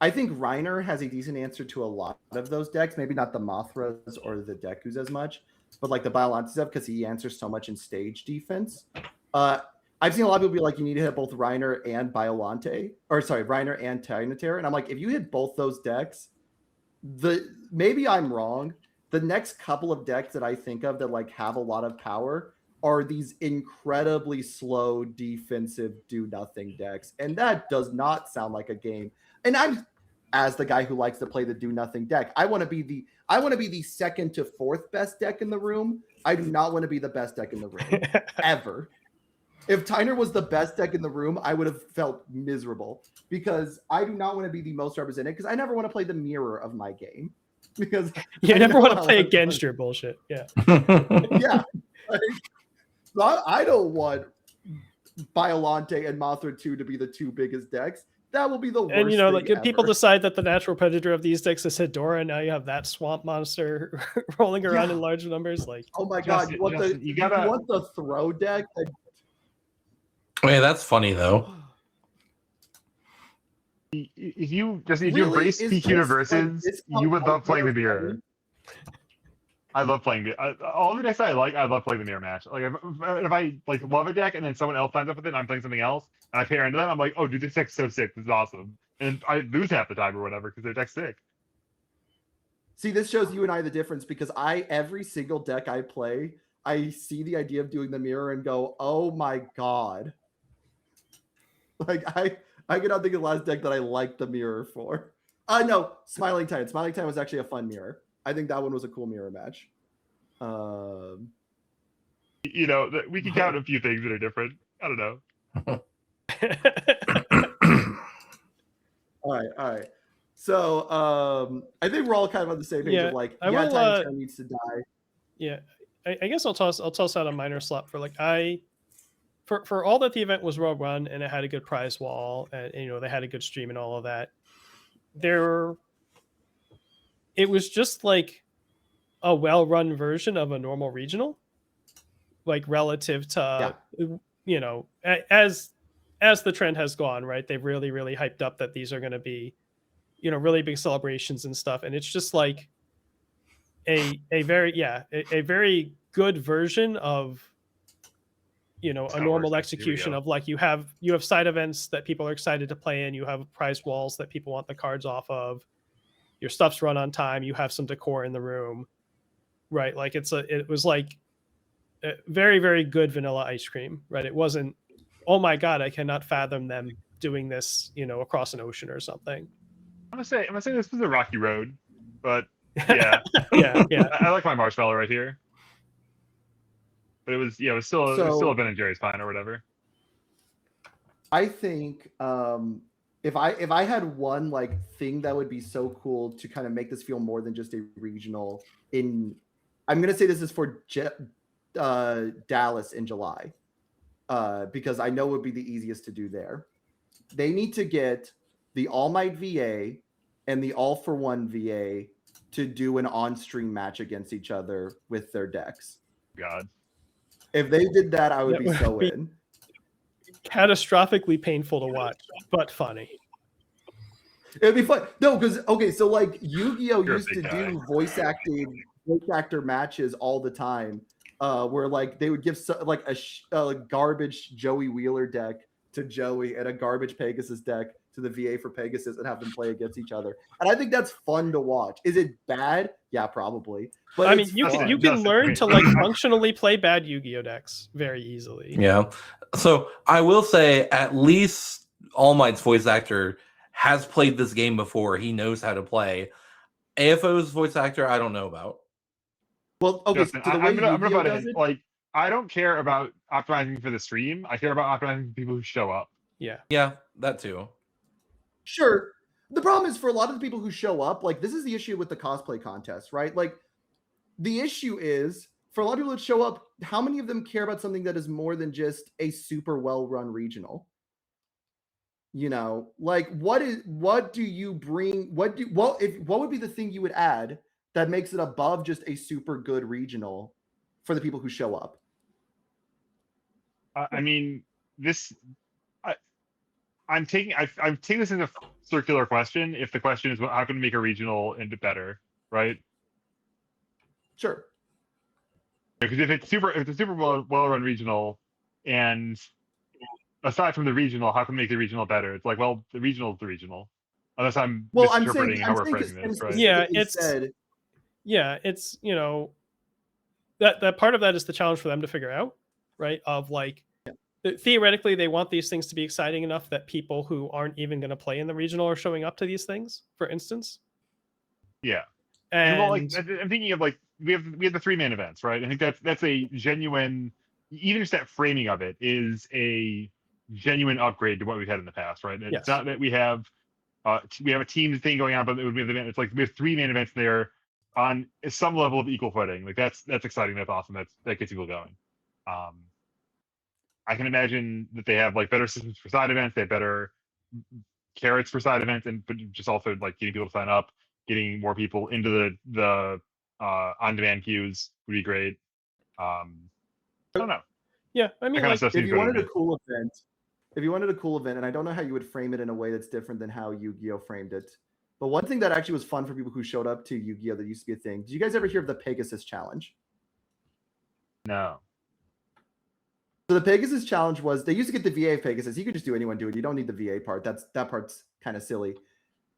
S1: Reiner has a decent answer to a lot of those decks, maybe not the Mothras or the Dekus as much, but like the Biolantes stuff, because he answers so much in stage defense. I've seen a lot of people be like, you need to hit both Reiner and Biolante, or sorry, Reiner and Titan of Terror. And I'm like, if you hit both those decks, maybe I'm wrong. The next couple of decks that I think of that like have a lot of power are these incredibly slow defensive do nothing decks. And that does not sound like a game. And I'm, as the guy who likes to play the do nothing deck, I want to be the second to fourth best deck in the room. I do not want to be the best deck in the room ever. If Tyner was the best deck in the room, I would have felt miserable because I do not want to be the most represented, because I never want to play the mirror of my game. Because
S3: you never want to play against your bullshit. Yeah.
S1: Yeah. Like, I don't want Biolante and Mothra 2 to be the two biggest decks, that will be the worst.
S3: And like
S1: thing
S3: if people
S1: ever.
S3: decide that the natural predator of these decks is Hedora, now you have that swamp monster rolling around in large numbers. Like,
S1: oh my god, you want the throw deck?
S4: Wait, that's funny though.
S2: If you embrace peak universes, you would love playing the mirror. I love playing the all the decks I love playing the mirror match. Like if I like love a deck and then someone else signs up with it and I'm playing something else and I pair into them, I'm like, oh dude, this deck's so sick, this is awesome. And I lose half the time or whatever because their deck's sick.
S1: See, this shows you and I the difference because every single deck I play, I see the idea of doing the mirror and go, oh my god. Like I cannot think of the last deck that I liked the mirror for. No, Smiling Titan. Smiling Titan was actually a fun mirror. I think that one was a cool mirror match.
S2: We can count a few things that are different. I don't know.
S1: All right. So I think we're all kind of on the same page of like, Titan needs to die.
S3: Yeah, I guess I'll toss out a minor slot for like for all that the event was well run and it had a good prize wall and they had a good stream and all of that. It was just like a well-run version of a normal regional, like relative to as the trend has gone, right? They've really, really hyped up that these are going to be, really big celebrations and stuff. And it's just like a very good version of, a normal execution of like you have side events that people are excited to play in. You have prize walls that people want the cards off of. Your stuff's run on time. You have some decor in the room, right? Like it was like a very, very good vanilla ice cream, right? It wasn't, oh my god, I cannot fathom them doing this, across an ocean or something.
S2: I'm gonna say this was a rocky road, but yeah,
S3: yeah.
S2: I like my marshmallow right here, but it was still a Ben and Jerry's pine or whatever.
S1: I think if I had one like thing that would be so cool to kind of make this feel more than just a regional I'm gonna say this is for Dallas in July, because I know it would be the easiest to do there. They need to get the All Might VA and the All for One VA to do an on-stream match against each other with their decks.
S2: God,
S1: if they did that, I would be so in.
S3: Catastrophically painful to watch, but funny.
S1: It'd be fun. No, because so like Yu-Gi-Oh used to do voice actor matches all the time, where like they would give like a garbage Joey Wheeler deck to Joey and a garbage Pegasus deck to the VA for Pegasus and have them play against each other. And I think that's fun to watch. Is it bad? Yeah, probably. But
S3: I mean, you can learn to like functionally play bad Yu-Gi-Oh decks very easily.
S4: Yeah. So I will say at least All Might's voice actor has played this game before. He knows how to play. AFO's voice actor, I don't know about.
S1: Well, okay.
S2: Justin,
S1: so
S2: I'm gonna butt in. Like, I don't care about optimizing for the stream. I care about optimizing for people who show up.
S3: Yeah.
S4: Yeah, that too.
S1: Sure. The problem is for a lot of the people who show up, like this is the issue with the cosplay contest, right? Like the issue is for a lot of people that show up, how many of them care about something that is more than just a super well-run regional? Like what do you bring? What would be the thing you would add that makes it above just a super good regional for the people who show up?
S2: I mean, I'm taking this as a circular question. If the question is, how can we make a regional into better, right?
S1: Sure.
S2: Because if it's a super well-run regional, and aside from the regional, how can we make the regional better? It's like, well, the regional is the regional, unless I'm misinterpreting how we're phrasing this, right?
S3: Yeah, it's that part of that is the challenge for them to figure out, right? Of like, theoretically, they want these things to be exciting enough that people who aren't even going to play in the regional are showing up to these things, for instance.
S2: Yeah.
S3: And
S2: well, like, I'm thinking of like we have the 3-man events, right? I think that's a genuine, even just that framing of it is a genuine upgrade to what we've had in the past, right? It's not that we have a team thing going on, but it would be it's like we have 3-man events there on some level of equal footing. Like that's exciting. That's awesome. That gets people going. I can imagine that they have like better systems for side events. They have better carrots for side events, but just also like getting people to sign up, getting more people into the on-demand queues would be great. I don't know.
S3: Yeah, I
S2: That
S3: mean,
S2: kind of
S3: like,
S2: stuff
S1: If
S2: seems
S1: you
S2: good to
S1: wanted a
S2: me.
S1: cool event, and I don't know how you would frame it in a way that's different than how Yu-Gi-Oh framed it, but one thing that actually was fun for people who showed up to Yu-Gi-Oh that used to be a thing. Did you guys ever hear of the Pegasus Challenge?
S2: No.
S1: So the Pegasus Challenge was, they used to get the VA Pegasus. You could just do anyone do it. You don't need the VA part. That part's kind of silly.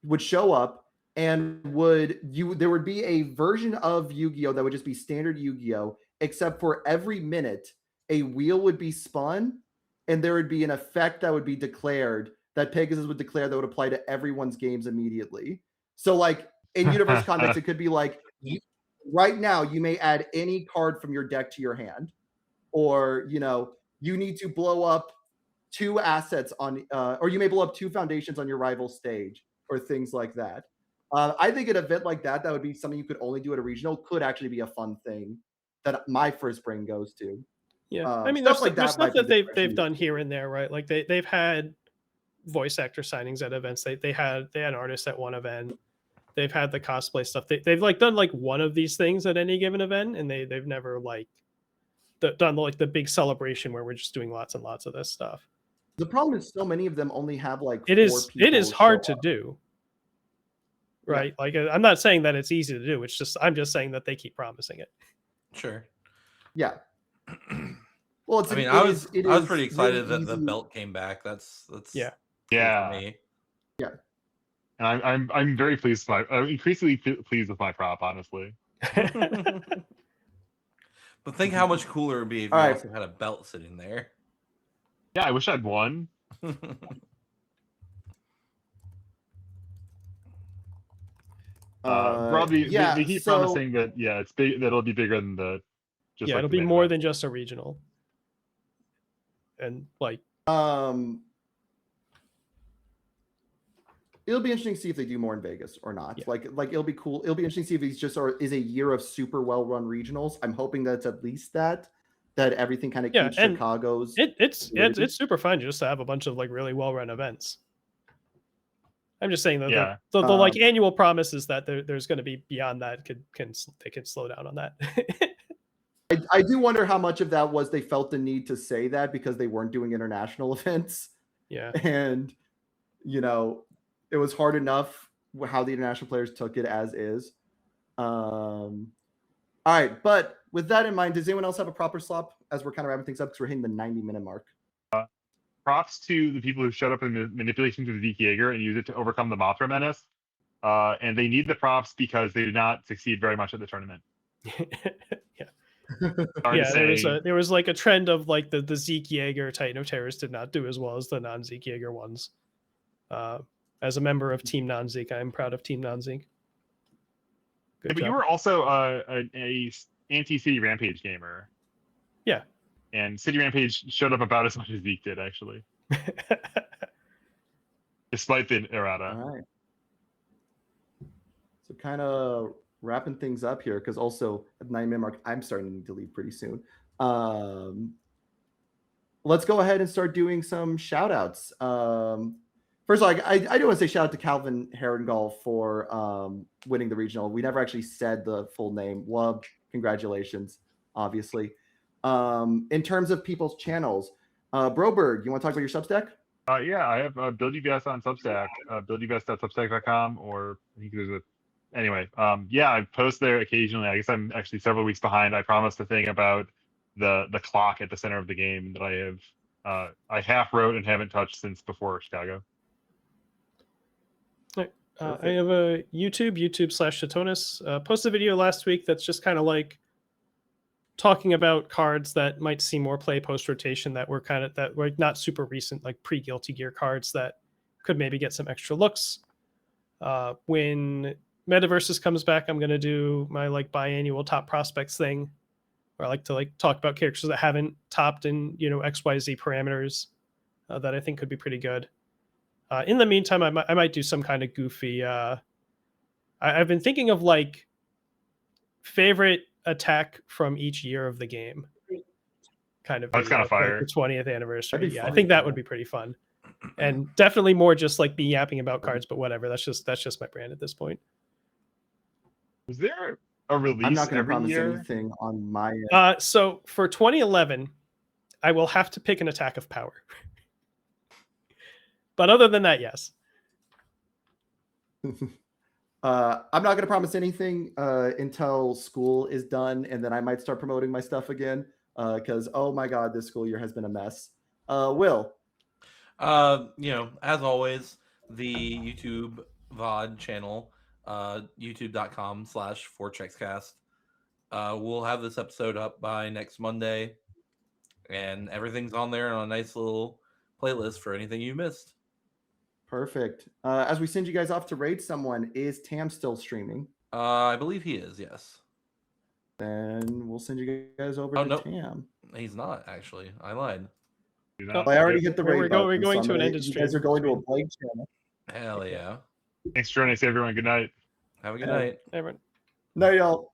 S1: Would show up and there would be a version of Yu-Gi-Oh that would just be standard Yu-Gi-Oh, except for every minute a wheel would be spun and there would be an effect that would be declared that Pegasus would declare that would apply to everyone's games immediately. So like in universe context, it could be like, right now you may add any card from your deck to your hand, or you need to blow up 2 assets on, or you may blow up 2 foundations on your rival stage, or things like that. I think an event like that would be something you could only do at a regional, could actually be a fun thing that my first brain goes to.
S3: yeah, I mean, there's
S1: stuff like
S3: there's
S1: that
S3: stuff
S1: might be
S3: that
S1: the
S3: they've done here and there, right? Like they've had voice actor signings at events. They had artists at one event. They've had the cosplay stuff. They've like done like one of these things at any given event, and they've never like done like the big celebration where we're just doing lots and lots of this stuff.
S1: The problem is so many of them only have like
S3: It
S1: 4
S3: is
S1: people
S3: hard
S1: show
S3: to
S1: up.
S3: do,
S1: Yeah.
S3: right? Like I'm not saying that it's easy to do. I'm just saying that they keep promising it.
S4: Sure.
S1: Yeah. Well,
S4: I mean,
S1: it
S4: I was
S1: is
S4: pretty excited
S1: really
S4: that the
S1: easy.
S4: belt came back. That's
S3: Yeah.
S4: cool
S2: Yeah.
S4: for me.
S2: And I'm very pleased with I'm increasingly pleased with my prop, honestly.
S4: But think how much cooler it would be if you
S1: All right.
S4: also had a belt sitting there.
S2: Yeah, I wish I'd won. Probably
S1: yeah,
S2: they keep
S1: so
S2: promising that it's big, that it'll be bigger than the
S3: Yeah,
S2: like
S3: it'll
S2: the
S3: be
S2: main
S3: more
S2: event.
S3: than just a regional. And like
S1: it'll be interesting to see if they do more in Vegas or not.
S3: Yeah.
S1: Like it'll be cool. It'll be interesting to see if these just is a year of super well run regionals. I'm hoping that it's at least that everything kind of
S3: Yeah,
S1: keeps
S3: and
S1: Chicago's.
S3: it's super fun just to have a bunch of like really well run events. I'm just saying that
S2: Yeah.
S3: the like annual promise is that there's going to be beyond that they can slow down on that.
S1: I do wonder how much of that was they felt the need to say that because they weren't doing international events.
S3: Yeah.
S1: And it was hard enough how the international players took it as is. All right, but with that in mind, does anyone else have a proper slop as we're kind of wrapping things up because we're hitting the 90-minute mark?
S2: Props to the people who showed up in the manipulations of Zeke Yeager and used it to overcome the Mothra menace. And they need the props because they did not succeed very much at the tournament.
S3: Yeah.
S2: Sorry to say.
S3: There was like a trend of like the Zeke Yeager Titan of Terrors did not do as well as the non-Zeke Yeager ones. As a member of Team Non-Zeke, I'm proud of Team Non-Zeke.
S2: But you were also a anti-City Rampage gamer.
S3: Yeah.
S2: And City Rampage showed up about as much as Zeke did, actually. Despite the errata.
S1: All right. So kind of wrapping things up here, because also at the 9-minute mark, I'm starting to need to leave pretty soon. Let's go ahead and start doing some shout outs. First of all, I do want to say shout out to Calvin Herringall for winning the regional. We never actually said the full name. Love, congratulations, obviously. In terms of people's channels, Broberg, you want to talk about your Substack?
S2: Yeah, I have Build UBS on Substack, buildubs.substack.com, or I think there's a. Anyway, yeah, I post there occasionally. I guess I'm actually several weeks behind. I promised a thing about the clock at the center of the game that I half wrote and haven't touched since before Chicago.
S3: I have a YouTube/Shatonis. Posted a video last week that's just kind of like talking about cards that might see more play post rotation that were not super recent, like pre-Guilty Gear cards that could maybe get some extra looks. When Metaversus comes back, I'm gonna do my like biannual top prospects thing, where I like to like talk about characters that haven't topped in XYZ parameters that I think could be pretty good. In the meantime, I might do some kind of goofy. I've been thinking of like favorite attack from each year of the game, kind of
S2: That's
S3: video
S2: kinda
S3: for, like,
S2: fire.
S3: the 20th anniversary.
S1: That'd be
S3: Yeah, I
S1: fun,
S3: think that
S1: yeah.
S3: would be pretty fun. And definitely more just like be yapping about cards, but whatever. That's just my brand at this point.
S2: Was there a release
S1: I'm not going to
S2: every
S1: promise
S2: year?
S1: anything on my end.
S3: So for 2011, I will have to pick an Attack of Power. But other than that, yes.
S1: I'm not going to promise anything until school is done, and then I might start promoting my stuff again. Because oh my god, this school year has been a mess. Will.
S4: As always, the YouTube VOD channel, youtube.com/4checkscast. We'll have this episode up by next Monday, and everything's on there on a nice little playlist for anything you missed.
S1: Perfect. As we send you guys off to raid someone, is Tam still streaming?
S4: I believe he is, yes.
S1: Then we'll send you guys over
S4: Oh,
S1: to
S4: no.
S1: Tam.
S4: He's not, actually. I lied.
S2: Do
S3: No,
S2: that?
S1: I already
S2: Yep.
S1: hit the
S3: We're
S1: raid
S3: going- we're
S1: button,
S3: going
S1: I'm
S3: to an
S1: gonna-
S3: ended
S1: You guys
S3: stream.
S1: are going to a blank channel.
S4: Hell yeah.
S2: Thanks for joining us, everyone. Good night.
S4: Have a good
S1: Yeah.
S4: night.
S3: Everyone.
S1: No, y'all.